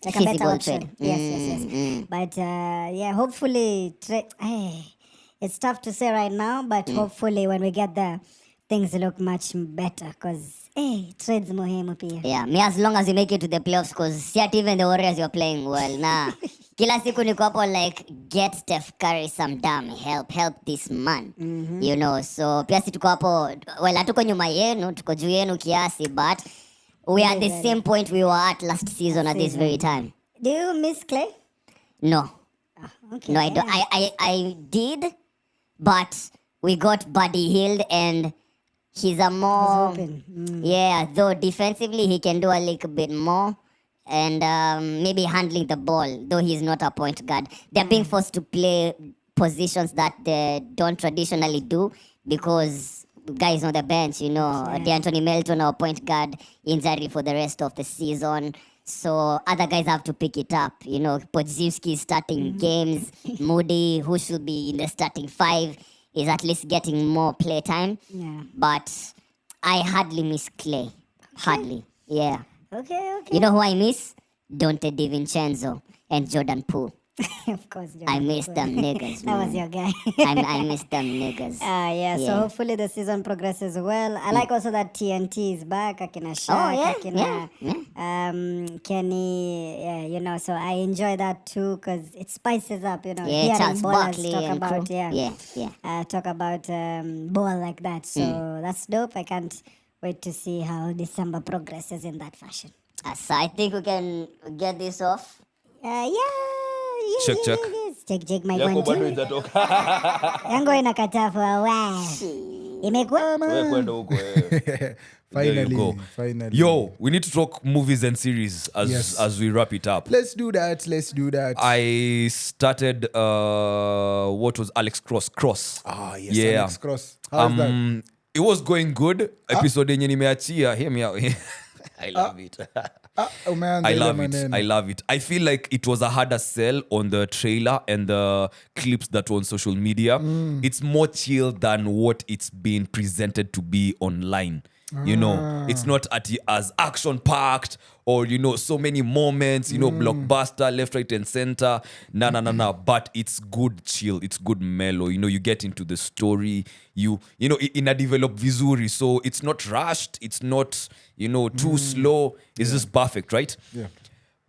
like a better option. Yes. But hopefully, it's tough to say right now. But hopefully, when we get there, things look much better. Because trades muhimu pia. Yeah, me as long as you make it to the playoffs, because not even the Warriors you're playing well. Nah. Kila siku niko hapo like get Steph Curry some damn help this man. So pia si tuko hapo, well hatuko nyuma yenu, tuko juu yenu kiasi, but we are at the same point we were at last season at this very time. Do you miss Clay? No. Okay. No, I don't. I did, but we got Buddy Hield and he's a more though defensively he can do a little bit more. And maybe handling the ball, though he's not a point guard. They're being forced to play positions that they don't traditionally do because guys on the bench, D'Anthony Melton, our point guard, injury for the rest of the season. So other guys have to pick it up. Podziemski is starting games. Moody, who should be in the starting 5, is at least getting more play time. Yeah. But I hardly miss Clay. Hardly. Yeah. Okay. You know who I miss? Dante DiVincenzo and Jordan Poole. Of course, Jordan I miss Poole. them niggas. That was your guy. I miss them niggas. So hopefully the season progresses well. I like also that TNT is back. Akina Shaq, Kenny, so I enjoy that too because it spices up, hearing Charles ballers Barkley talk and about, talk about ball like that. So that's dope. I can't wait to see how December progresses in that fashion. So I think we can get this off. Check. Check my one. Yango inakataa for a while. Imekuwa Finally. Yo, we need to talk movies and series as we wrap it up. Let's do that. I started what was Alex Cross. Yes, Alex Cross. How's that? It was going good. Episode yenye nimeachia. Hear me out. I love it. I love it. I feel like it was a harder sell on the trailer and the clips that were on social media. It's more chill than what it's been presented to be online. It's not as action-packed or, so many moments, blockbuster, left, right, and center. No. But it's good chill. It's good mellow. You get into the story. In a developed vizuri. So it's not rushed. It's not, too slow. It's just perfect, right? Yeah.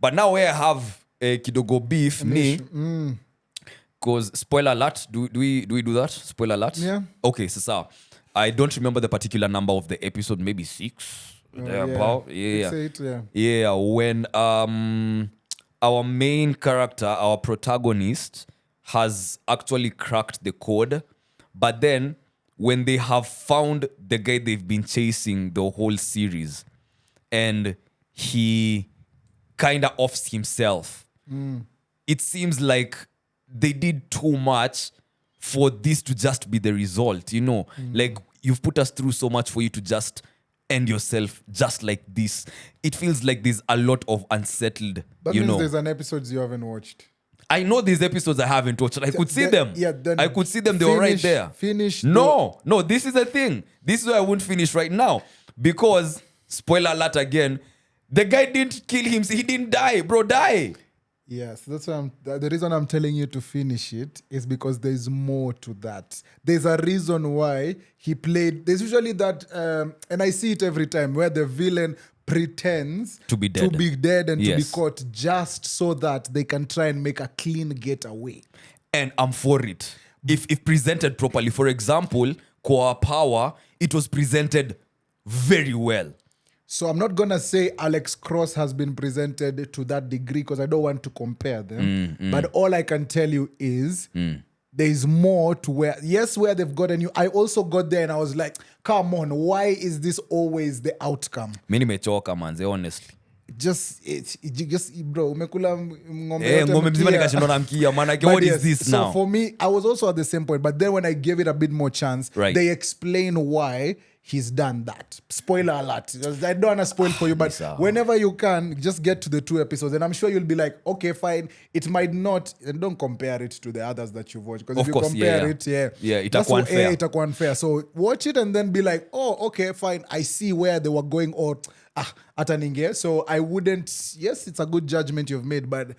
But now where I have kidogo beef, because spoiler alert, do we do that? Spoiler alert? Yeah. Okay, so I don't remember the particular number of the episode, maybe 6. Yeah. When our main character, our protagonist, has actually cracked the code, but then when they have found the guy they've been chasing the whole series, and he kind of offs himself, it seems like they did too much for this to just be the result, like you've put us through so much for you to just end yourself just like this. It feels like there's a lot of unsettled, That means there's an episode you haven't watched. I know these episodes I haven't watched. I could see them. Yeah, then I could see them. They were right there. Finish. No, this is the thing. This is why I won't finish right now. Because, spoiler alert again, the guy didn't kill him. He didn't die. Bro, die. Yes, that's why the reason I'm telling you to finish it is because there's more to that. There's a reason why he played. There's usually that, and I see it every time, where the villain pretends to be dead and to be caught just so that they can try and make a clean getaway. And I'm for it. If presented properly. For example, Core Power, it was presented very well. So I'm not going to say Alex Cross has been presented to that degree because I don't want to compare them. But all I can tell you is there is more to where they've gotten you. I also got there and I was like, come on, why is this always the outcome? Mimi nimechoka manze, honestly. Just bro, umekula ngombe mzima nikashindwa na mkia, maana what is this now? So for me, I was also at the same point, but then when I gave it a bit more chance, they explain why he's done that. Spoiler alert. I don't want to spoil for you, but whenever you can, just get to the 2 episodes. And I'm sure you'll be like, okay, fine. It might not, and don't compare it to the others that you've watched. Because if you compare it, it's unfair. So watch it and then be like, oh, okay, fine. I see where they were going, or ataninge. So I wouldn't, yes, it's a good judgment you've made, but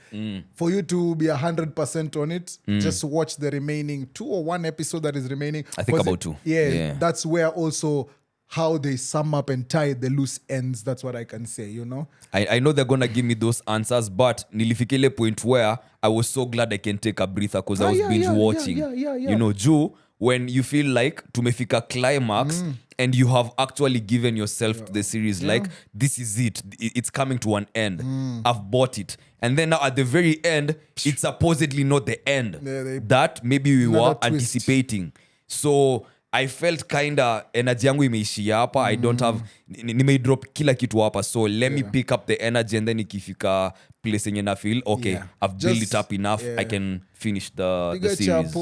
for you to be 100% on it, just watch the remaining 2 or 1 episode that is remaining. I think about 2. Yeah, that's where also how they sum up and tie the loose ends. That's what I can say, you know? I know they're going to give me those answers, but nilifikile point where I was so glad I can take a breather because I was binge watching. You know, Joe, when you feel like tumefika climax and you have actually given yourself to the series, like this is it. It's coming to an end. I've bought it. And then now at the very end, it's supposedly not the end. That maybe we were anticipating. So I felt kinda energy yangu imeishia hapa. I don't have, nimeidrop kila kitu hapa. So let me pick up the energy and then ikifika place yenye na feel, okay, I've built it up enough. I can finish the series.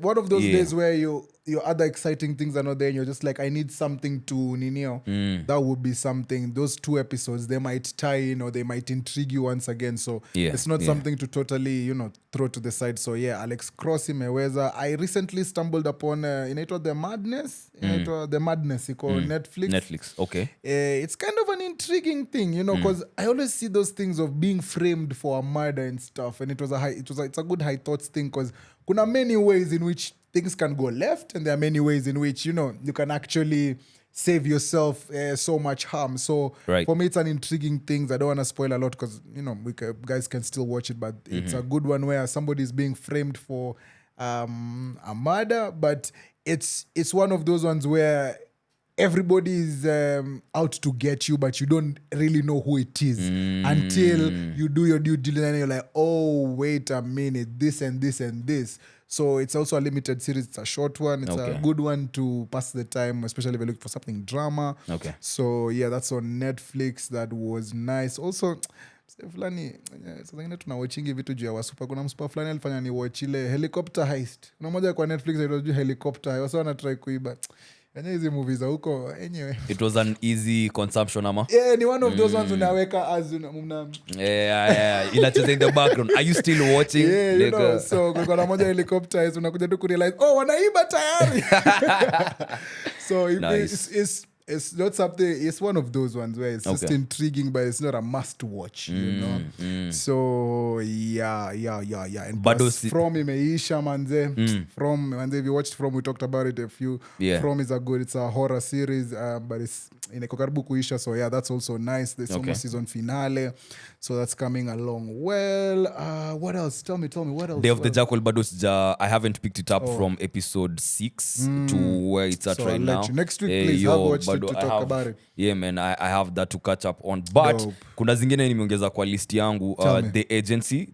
One of those days where your other exciting things are not there and you're just like, I need something to ninio. That would be something. Those 2 episodes, they might tie in or they might intrigue you once again. So it's not something to totally, throw to the side. So Alex Cross imeweza. I recently stumbled upon inaitwa The Madness. The Madness iko Netflix. Okay. It's kind of an intriguing thing, because I always see those things of being framed for a murder and stuff, and it's a good high thoughts thing because kuna many ways in which things can go left, and there are many ways in which you can actually save yourself so much harm. So for me, it's an intriguing thing. I don't want to spoil a lot because guys can still watch it, but it's a good one where somebody is being framed for a murder, but it's one of those ones where everybody is out to get you, but you don't really know who it is until you do your due diligence and you're like, oh, wait a minute, this and this and this. So it's also a limited series. It's a short one. It's a good one to pass the time, especially if you're looking for something drama. Okay. So that's on Netflix. That was nice. Also, fulani sasa tunawatchingi vitu juu ya wasupa. Kuna msupa fulani alifanya ni watch ile helicopter heist. Kuna moja kwa Netflix inaitwa helicopter. Wasa wana try kuiba. Hizi movies za huko anyway. It was an easy consumption ama? Ni one of those ones unaweka as inacheza in the background. Are you still watching? So kuna moja helicopter unakuja tu kurealize wanaiba tayari. So it's not something. It's one of those ones where it's just intriguing, but it's not a must watch. So And From imeisha manze. From manze, if you watched From, we talked about it a few. From is it's a horror series, but it's ineko karibu kuisha. So that's also nice. There's almost season finale, so that's coming along well. What else? Tell me what else? Day of the Jackal bado I haven't picked it up from episode 6 to where it's at right now. Next week, please have watched it to talk about it. Yeah, man, I have that to catch up on. But kuna zingine nimeongeza kwa list yangu. The agency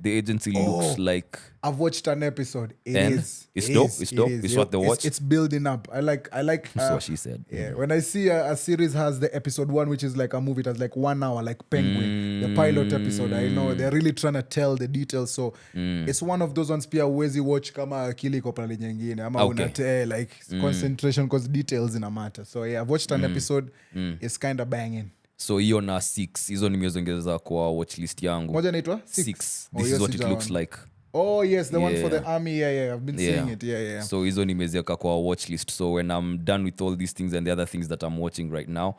looks like I've watched an episode. It's dope. It's what they watch. It's building up. I like that's what she said. Yeah. When I see a series has the episode 1, which is like a movie, it has like 1 hour, like Penguin, the pilot episode. I know they're really trying to tell the details. So it's one of those ones pia uwezi watch kama akili iko pale nyingine ama unate like concentration because details ina matter. So I've watched an episode. It's kind of banging. So hiyo na 6 hizo nimeziongeza kwa watch list yangu. Moja inaitwa 6. This is what it looks like. Oh yes, the one for the army. Yeah, I've been seeing it. Yeah. So hizo nimeziweka kwa watch list. So when I'm done with all these things and the other things that I'm watching right now,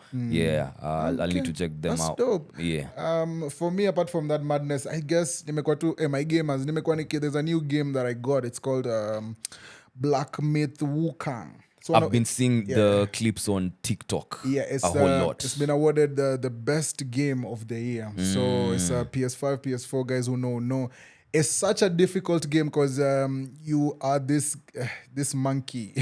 I'll need to check them out. Dope. Yeah. For me, apart from that madness, I guess nimekuwa tu my gamers. There's a new game that I got. It's called Black Myth Wukong. So I've been seeing the clips on TikTok. Yeah, it's a whole lot. It's been awarded the best game of the year. So it's a PS5, PS4 guys who know. It's such a difficult game because you are this monkey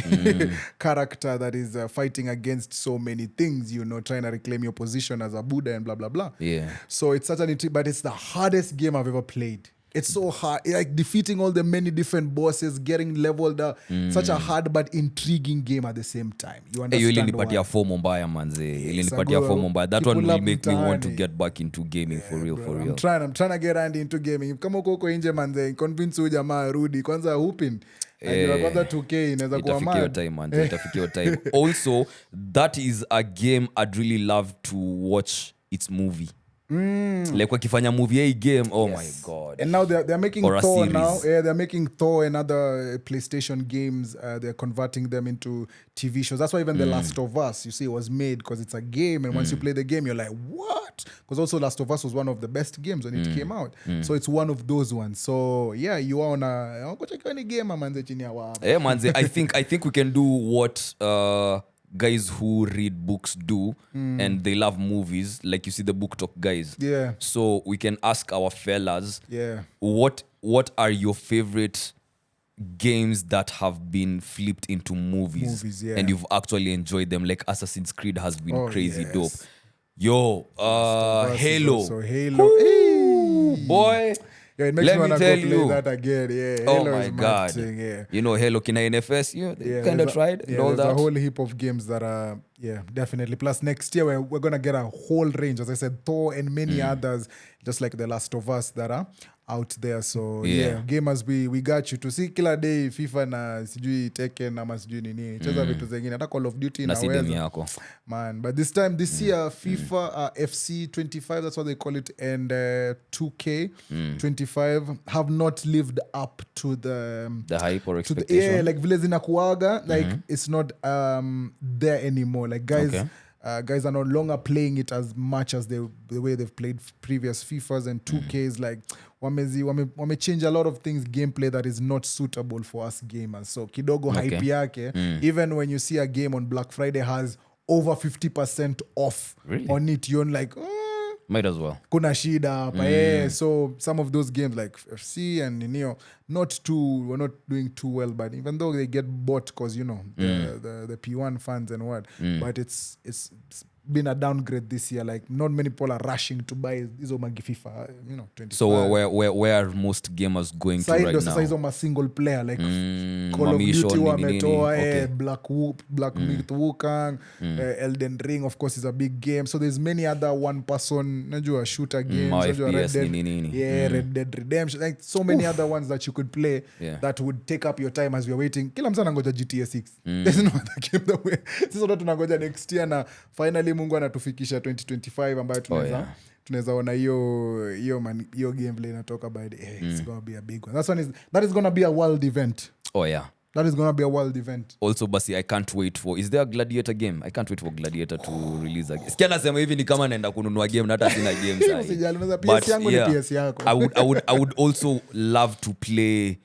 character that is fighting against so many things, trying to reclaim your position as a Buddha and blah, blah, blah. Yeah. So it's such but it's the hardest game I've ever played. It's so hard, like defeating all the many different bosses, getting leveled up. Such a hard but intriguing game at the same time. You understand ilinipatia FOMO mbaya manze. Ilinipatia FOMO mbaya. That one will make me want to get back into gaming for real. I'm trying to get Andy into gaming. Kama uko nje manze, convince huyu jamaa rudi. Kwanza hooping. Kwanza 2K inaweza kuwa mad. Itafikia time. Also, that is a game I'd really love to watch its movie. Like wakifanya movie a game, my god. And now they're making Thor now. Yeah, they're making Thor and other PlayStation games. They're converting them into TV shows. That's why even The Last of Us, you see, was made because it's a game. And once you play the game, you're like, what? Because also Last of Us was one of the best games when it came out. So it's one of those ones. So yeah, you are on a game, manze chini ya wa. Yeah, manze, I think we can do what guys who read books do and they love movies, like you see the book talk guys. Yeah. So we can ask our fellas, what are your favorite games that have been flipped into movies and you've actually enjoyed them? Like Assassin's Creed has been crazy dope. Yo, Halo. So Halo. Hey. Boy. Yeah, it makes me want to go play that again. Yeah, Halo my god. Thing, Halo kina NFS, kind of tried and all that. There's a whole heap of games that are, definitely. Plus next year we're going to get a whole range, as I said, Thor and many others, just like The Last of Us that are out there. So gamers, we got you to see kila day FIFA na sijui Tekken ama sijui nini. Cheza vitu zingine, hata Call of Duty na weza. Man, but this year FIFA FC 25, that's what they call it, and 2K 25 have not lived up to the hype or expectation. Like vile zinakuaga, like it's not there anymore. Like guys are no longer playing it as much as the way they've played previous FIFAs, and 2K is like wame change a lot of things, gameplay that is not suitable for us gamers. So kidogo hype yake, even when you see a game on Black Friday has over 50% off on it, you're like, might as well. Kuna shida hapa. So some of those games like FC and we're not doing too well, but even though they get bought because the P1 fans and what, but it's been a downgrade this year. Like not many people are rushing to buy hizo magi FIFA 25. So where are most gamers going to right now? Sasa hizo ma single player like Call of Duty wametoa, Black Myth Wukong, Elden Ring of course is a big game. So there's many other one person najua shooter games, Red Dead Redemption, like so many other ones that you could play that would take up your time as we're waiting. Kila mtu anangoja GTA 6. There's no other game that way. Sisi ndo tunangoja next year na finally Mungu anatufikisha 2025 ambayo tunaweza ona hiyo gameplay inatoka by the it's going to be a big one. That is going to be a world event. That is going to be a world event. Also basi I can't wait for, is there a Gladiator game? I can't wait for Gladiator to release a game. Sikia nasema hivi ni kama naenda kununua game na hata sina game sasa. PS yangu ni PS yako. I would also love to play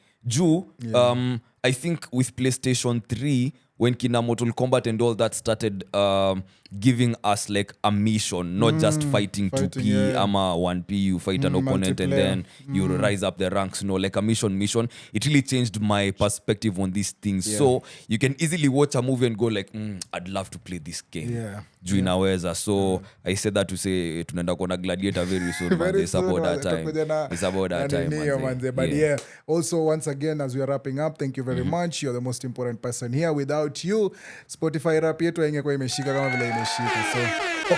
I think with PlayStation 3 when kina Mortal Kombat and all that started giving us like a mission, not just fighting 2P ama 1P, you fight an opponent and then you rise up the ranks, like a mission. It really changed my perspective on these things. So you can easily watch a movie and go like, I'd love to play this game. Juu inaweza. So I said that to say tunaenda kuona Gladiator very soon. It's about that time. Manze. But also once again as we are wrapping up, thank you very much. You're the most important person here. Without you, Spotify rap yetu ingekuwa imeshika kama vile imeshika. So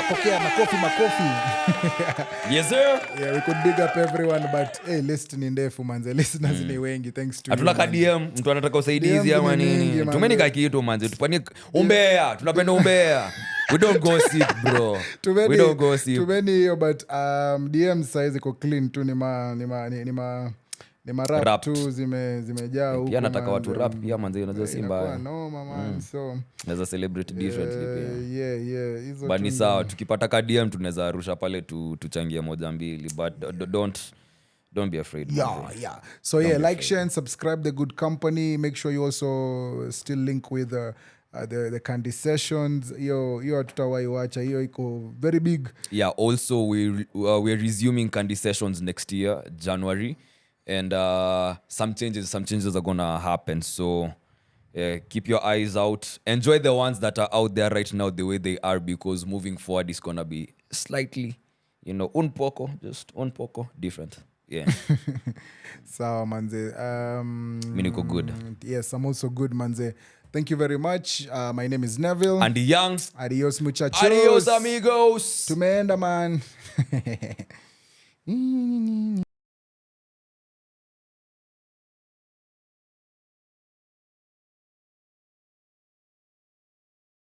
pokea makofi. Yes sir. Yeah, we could big up everyone, but hey, list ni ndefu manze. Listeners ni wengi, thanks to Atulaka DM, mtu anataka usaidizi ama nini. Tumenika kitu manze, tupanie umbea, tunapenda umbea. We don't gossip bro. We don't gossip. Too many, but DM size iko clean tu ni ni marap tu zimejaa huko. Pia nataka watu rap pia manze, unajua si mbaya. Noma man. So naweza celebrate differently pia. Yeah. Hizo but ni sawa, tukipata KDM tunaweza rusha pale tuchangie moja mbili, but don't be afraid. Yeah. So like, share and subscribe the good company. Make sure you also still link with the Candy Sessions. Hiyo tutawai wacha, hiyo iko very big. Yeah, also we're resuming Candy Sessions next year, January, and some changes are gonna happen. So keep your eyes out. Enjoy the ones that are out there right now the way they are, because moving forward is gonna be slightly, un poco different. Yeah. Sawa manze. Mimi niko good. Yes, I'm also good manze. Thank you very much. My name is Neville. And the Youngs. Adios muchachos. Adios amigos. Tumeenda man.